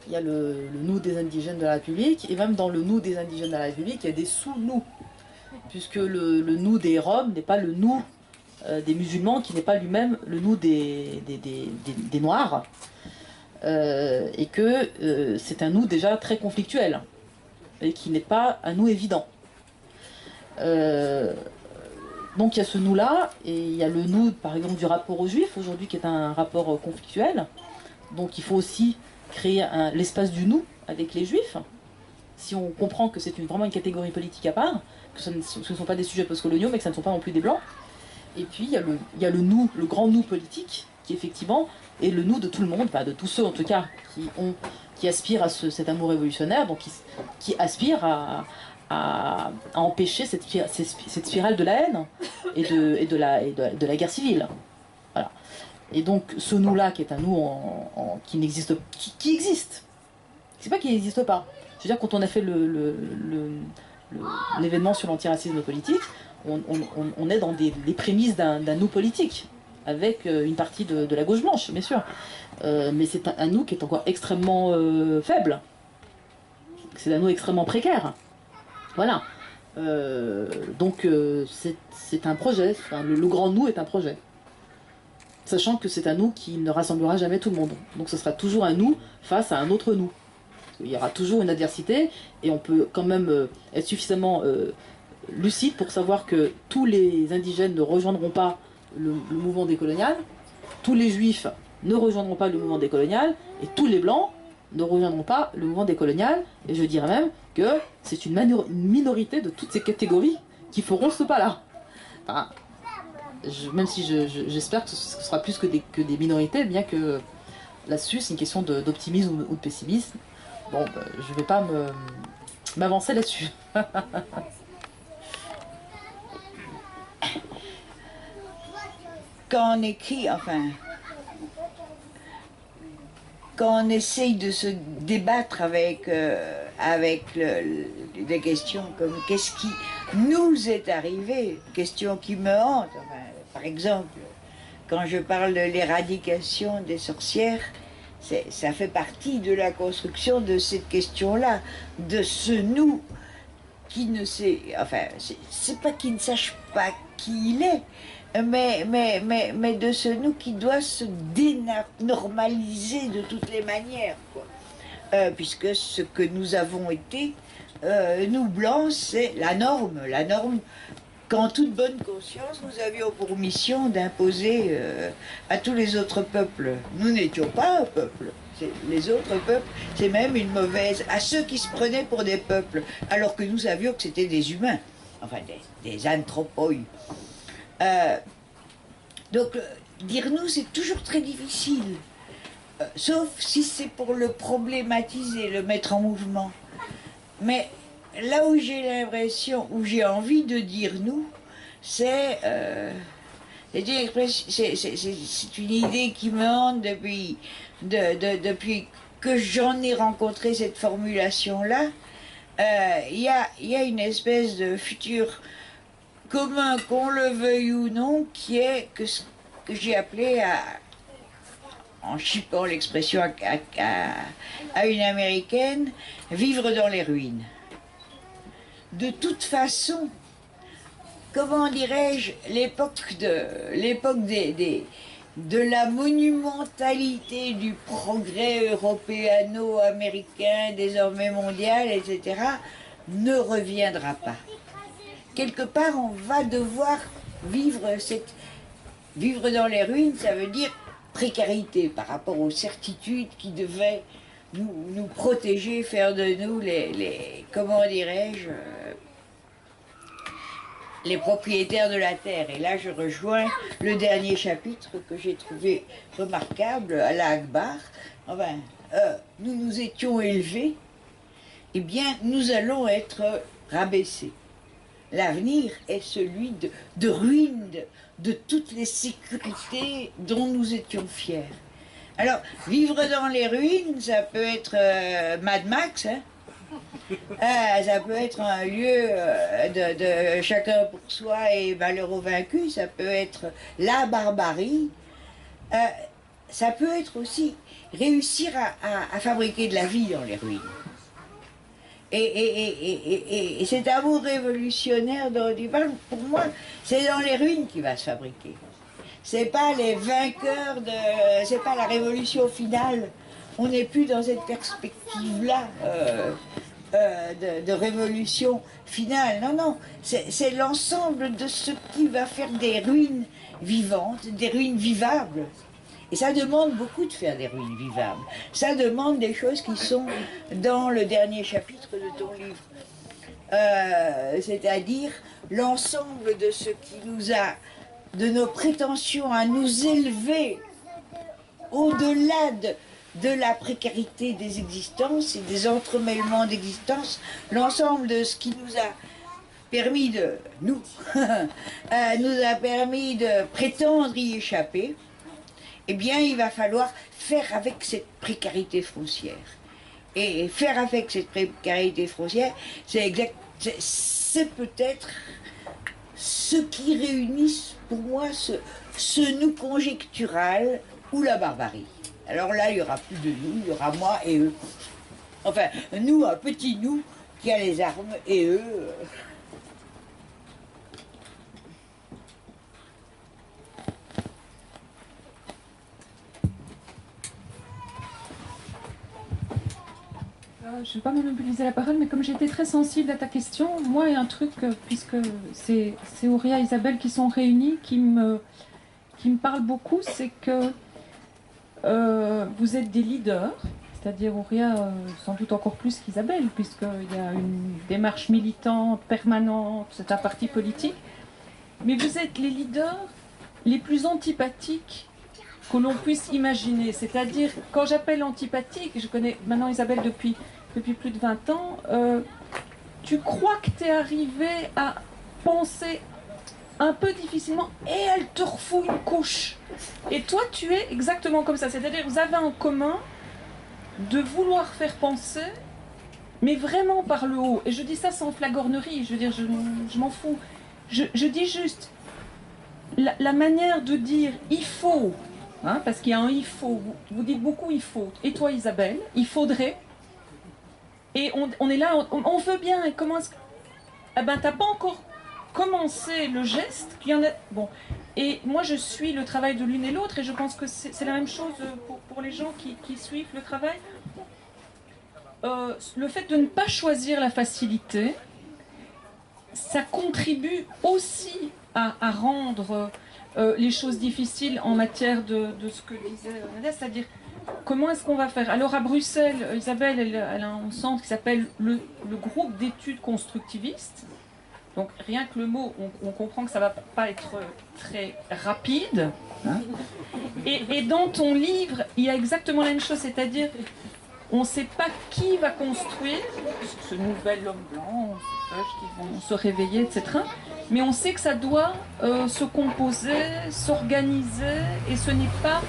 Il y a le nous des indigènes de la République, et même dans le nous des indigènes de la République, il y a des sous-nous. Puisque le nous des Roms n'est pas le nous des musulmans, qui n'est pas lui-même le nous des Noirs. Et que c'est un nous déjà très conflictuel, et qui n'est pas un nous évident. Donc il y a ce nous-là, et il y a le nous, par exemple, du rapport aux Juifs, aujourd'hui, qui est un rapport conflictuel. Donc il faut aussi créer l'espace du nous avec les Juifs, si on comprend que c'est vraiment une catégorie politique à part, que ce ne sont pas des sujets postcoloniaux, mais que ce ne sont pas non plus des Blancs. Et puis il y a le nous, le grand nous politique, qui effectivement est le nous de tout le monde, enfin de tous ceux en tout cas qui aspirent à cet amour révolutionnaire, donc qui aspirent à empêcher cette spirale de la haine et de la guerre civile. Voilà. Et donc ce nous-là, qui est un nous qui n'existe, qui existe. C'est pas qu'il n'existe pas. Je veux dire, quand on a fait l'événement sur l'antiracisme politique, on est dans les prémices d'un nous politique, avec une partie de la gauche blanche, bien sûr. Mais c'est un nous qui est encore extrêmement faible. C'est un nous extrêmement précaire. Voilà. Donc c'est un projet. Enfin, le grand nous est un projet. Sachant que c'est un nous qui ne rassemblera jamais tout le monde. Donc ce sera toujours un nous face à un autre nous. Il y aura toujours une adversité, et on peut quand même être suffisamment lucide pour savoir que tous les indigènes ne rejoindront pas le mouvement décolonial, tous les juifs ne rejoindront pas le mouvement décolonial, et tous les blancs ne rejoindront pas le mouvement décolonial, et je dirais même que c'est une minorité de toutes ces catégories qui feront ce pas-là. Enfin, même si j'espère que ce sera plus que des minorités, bien que là-dessus c'est une question d'optimisme ou de pessimisme. Bon, je ne vais pas m'avancer là-dessus. Quand on écrit, enfin, quand on essaye de se débattre avec des questions comme qu'est-ce qui nous est arrivé, question qui me hante, enfin, par exemple, quand je parle de l'éradication des sorcières, ça fait partie de la construction de cette question-là, de ce nous qui ne sait, enfin, c'est pas qu'il ne sache pas qui il est, mais de ce nous qui doit se dénormaliser de toutes les manières, quoi. Puisque ce que nous avons été, nous blancs, c'est la norme qu'en toute bonne conscience, nous avions pour mission d'imposer à tous les autres peuples. Nous n'étions pas un peuple. Les autres peuples, c'est même une mauvaise... À ceux qui se prenaient pour des peuples, alors que nous savions que c'était des humains. Enfin, des anthropoi. Donc, dire nous, c'est toujours très difficile. Sauf si c'est pour le problématiser, le mettre en mouvement. Mais... là où j'ai l'impression, où j'ai envie de dire nous, c'est une idée qui me hante depuis que j'en ai rencontré cette formulation-là. Il y a une espèce de futur commun, qu'on le veuille ou non, qui est que ce que j'ai appelé, en chipant l'expression à une américaine, vivre dans les ruines. De toute façon, comment dirais-je, l'époque de la monumentalité du progrès européano-américain, désormais mondial, etc., ne reviendra pas. Quelque part, on va devoir vivre dans les ruines, ça veut dire précarité par rapport aux certitudes qui devaient nous protéger, faire de nous comment dirais-je, les propriétaires de la terre. Et là, je rejoins le dernier chapitre que j'ai trouvé remarquable, à la Akbar. Enfin, nous nous étions élevés, eh bien, nous allons être rabaissés. L'avenir est celui de ruines, de toutes les sécurités dont nous étions fiers. Alors, vivre dans les ruines, ça peut être Mad Max, hein. Ça peut être un lieu de chacun pour soi et malheureux vaincu, ça peut être la barbarie. ça peut être aussi réussir à fabriquer de la vie dans les ruines. Et cet amour révolutionnaire dont tu parles, pour moi, c'est dans les ruines qu'il va se fabriquer. C'est pas les vainqueurs c'est pas la révolution finale. On n'est plus dans cette perspective-là de révolution finale. Non, non, c'est l'ensemble de ce qui va faire des ruines vivantes, des ruines vivables. Et ça demande beaucoup de faire des ruines vivables. Ça demande des choses qui sont dans le dernier chapitre de ton livre. C'est-à-dire l'ensemble de ce qui nous a, de nos prétentions à nous élever au-delà de la précarité des existences et des entremêlements d'existence, l'ensemble de ce qui nous a permis nous a permis de prétendre y échapper, eh bien, il va falloir faire avec cette précarité foncière. Et faire avec cette précarité foncière, c'est peut-être ce qui réunit pour moi ce nous conjectural ou la barbarie. Alors là, il n'y aura plus de nous, il y aura moi et eux. Enfin, nous, un petit nous qui a les armes, et eux... Je ne vais pas monopoliser la parole, mais comme j'ai été très sensible à ta question, moi, il y a un truc, puisque c'est Ouria et Isabelle qui sont réunis, qui me parle beaucoup, c'est que vous êtes des leaders, c'est-à-dire Ouria sans doute encore plus qu'Isabelle, puisqu'il y a une démarche militante, permanente, c'est un parti politique, mais vous êtes les leaders les plus antipathiques que l'on puisse imaginer. C'est-à-dire, quand j'appelle antipathique, je connais maintenant Isabelle depuis plus de 20 ans, tu crois que tu es arrivé à penser un peu difficilement et elle te refout une couche. Et toi, tu es exactement comme ça. C'est-à-dire, vous avez en commun de vouloir faire penser, mais vraiment par le haut. Et je dis ça sans flagornerie, je veux dire, je m'en fous. Je dis juste, la manière de dire « il faut », hein, parce qu'il y a un « il faut », vous dites beaucoup « il faut ». Et toi, Isabelle, « il faudrait ». Et on est là, on veut bien, et comment est-ce que... Eh ben, t'as pas encore commencé le geste, qu'il y en a... Bon, et moi je suis le travail de l'une et l'autre, et je pense que c'est la même chose pour les gens qui suivent le travail. Le fait de ne pas choisir la facilité, ça contribue aussi à rendre les choses difficiles en matière de ce que disait Nadia, c'est-à-dire comment est-ce qu'on va faire? Alors à Bruxelles, Isabelle, elle a un centre qui s'appelle le groupe d'études constructivistes. Donc rien que le mot, on comprend que ça ne va pas être très rapide. Hein. Et dans ton livre, il y a exactement la même chose, c'est-à-dire on ne sait pas qui va construire ce nouvel homme blanc, ces âges qui vont se réveiller, etc. Mais on sait que ça doit se composer, s'organiser, et ce n'est pas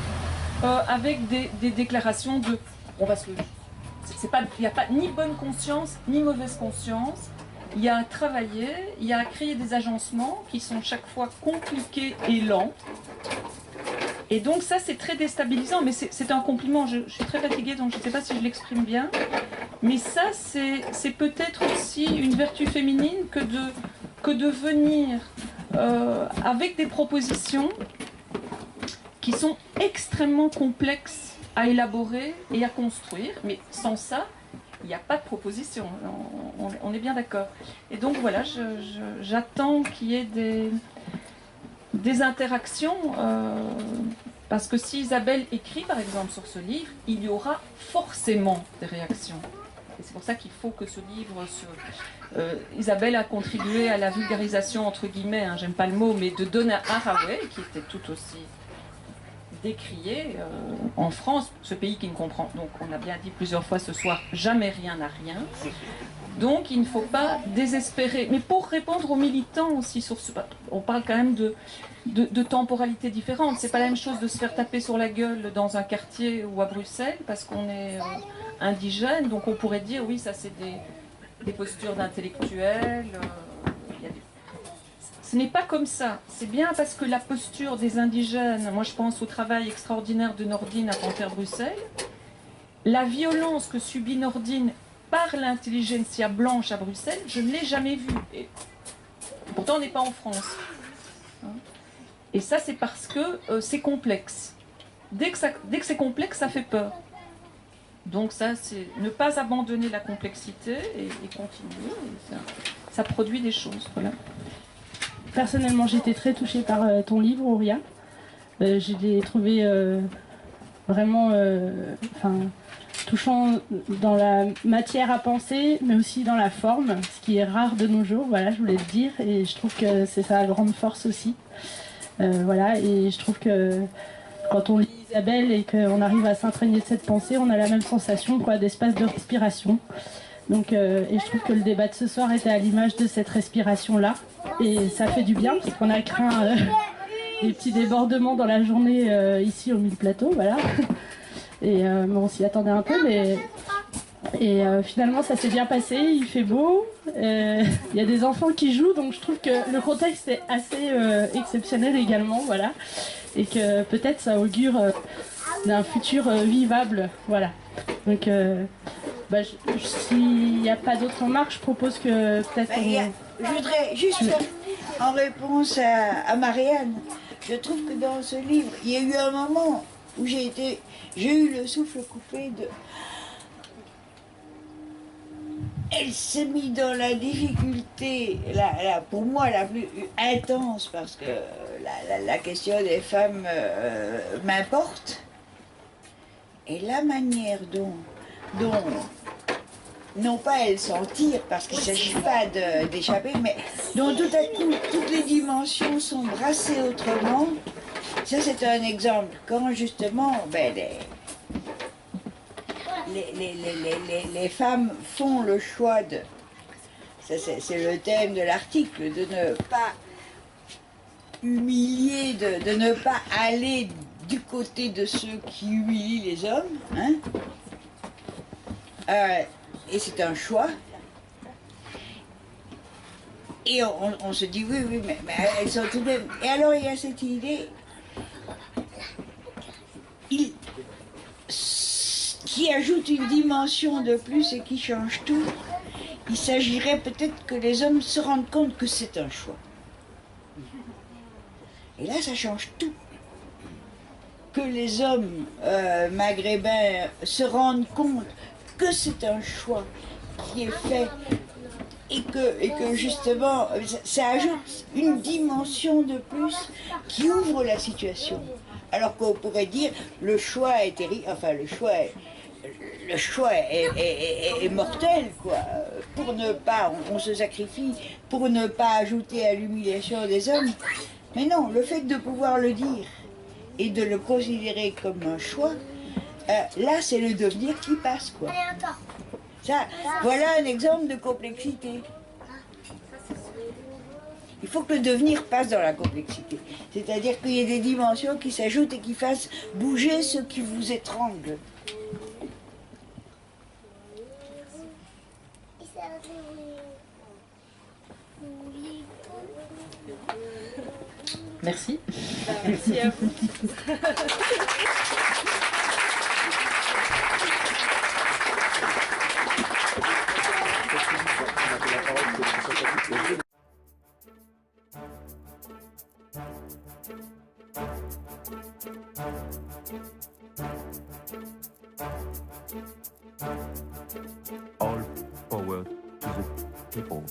avec des déclarations de on va se lever. Il n'y a pas ni bonne conscience ni mauvaise conscience. Il y a à travailler, il y a à créer des agencements qui sont chaque fois compliqués et lents. Et donc ça c'est très déstabilisant, mais c'est un compliment. Je suis très fatiguée donc je ne sais pas si je l'exprime bien. Mais ça c'est peut-être aussi une vertu féminine que de venir avec des propositions qui sont extrêmement complexes à élaborer et à construire. Mais sans ça, il n'y a pas de proposition, on est bien d'accord. Et donc voilà, j'attends qu'il y ait des interactions, parce que si Isabelle écrit par exemple sur ce livre, il y aura forcément des réactions. Et c'est pour ça qu'il faut que ce livre... Isabelle a contribué à la vulgarisation, entre guillemets, hein, j'aime pas le mot, mais de Donna Haraway, qui était tout aussi décrié en France, ce pays qui ne comprend, donc on a bien dit plusieurs fois ce soir, jamais rien n'a rien. Donc il ne faut pas désespérer. Mais pour répondre aux militants aussi, on parle quand même de temporalités différentes. C'est pas la même chose de se faire taper sur la gueule dans un quartier ou à Bruxelles parce qu'on est indigène. Donc on pourrait dire oui, ça c'est des postures d'intellectuels. Ce n'est pas comme ça. C'est bien parce que la posture des indigènes, moi je pense au travail extraordinaire de Nordine à Panthère-Bruxelles, la violence que subit Nordine par l'intelligentsia blanche à Bruxelles, je ne l'ai jamais vue. Et pourtant on n'est pas en France. Et ça c'est parce que c'est complexe. Dès que c'est complexe, ça fait peur. Donc ça, c'est ne pas abandonner la complexité et continuer. Et ça produit des choses. Voilà. Personnellement, j'étais très touchée par ton livre, Ouria. Je l'ai trouvé vraiment touchant dans la matière à penser, mais aussi dans la forme, ce qui est rare de nos jours, voilà, je voulais le dire, et je trouve que c'est sa grande force aussi. Voilà, et je trouve que quand on lit Isabelle et qu'on arrive à s'imprégner de cette pensée, on a la même sensation quoi, d'espace de respiration. Donc, et je trouve que le débat de ce soir était à l'image de cette respiration-là, et ça fait du bien, parce qu'on a craint des petits débordements dans la journée ici au Mille Plateaux, voilà. Et on s'y attendait un peu, mais finalement ça s'est bien passé, il fait beau, il y a des enfants qui jouent, donc je trouve que le contexte est assez exceptionnel également, voilà, et que peut-être ça augure d'un futur vivable, voilà. Donc s'il n'y a pas d'autres remarques, je propose que peut-être... Je voudrais juste en réponse à Marianne, je trouve que dans ce livre, il y a eu un moment où j'ai eu le souffle coupé de... Elle s'est mise dans la difficulté, pour moi la plus intense, parce que la question des femmes m'importe. Et la manière dont non pas elle s'en tire, parce qu'il ne s'agit pas d'échapper, mais dont tout à coup toutes les dimensions sont brassées autrement, ça c'est un exemple. Quand justement les femmes font le choix de... C'est le thème de l'article, de ne pas humilier, de ne pas aller du côté de ceux qui humilient les hommes. Hein, et c'est un choix. Et on se dit, oui, mais elles sont tout de même... Et alors il y a cette idée... qui ajoute une dimension de plus et qui change tout. Il s'agirait peut-être que les hommes se rendent compte que c'est un choix. Et là, ça change tout. Que les hommes maghrébins se rendent compte que c'est un choix qui est fait et que justement, ça ajoute une dimension de plus qui ouvre la situation. Alors qu'on pourrait dire, le choix est terrible, enfin le choix est mortel, quoi. Pour ne pas, on se sacrifie pour ne pas ajouter à l'humiliation des hommes. Mais non, le fait de pouvoir le dire et de le considérer comme un choix, là c'est le devenir qui passe, quoi. Ça, voilà un exemple de complexité. Il faut que le devenir passe dans la complexité. C'est-à-dire qu'il y ait des dimensions qui s'ajoutent et qui fassent bouger ce qui vous étrangle. Merci. Merci à vous. All forward to the people.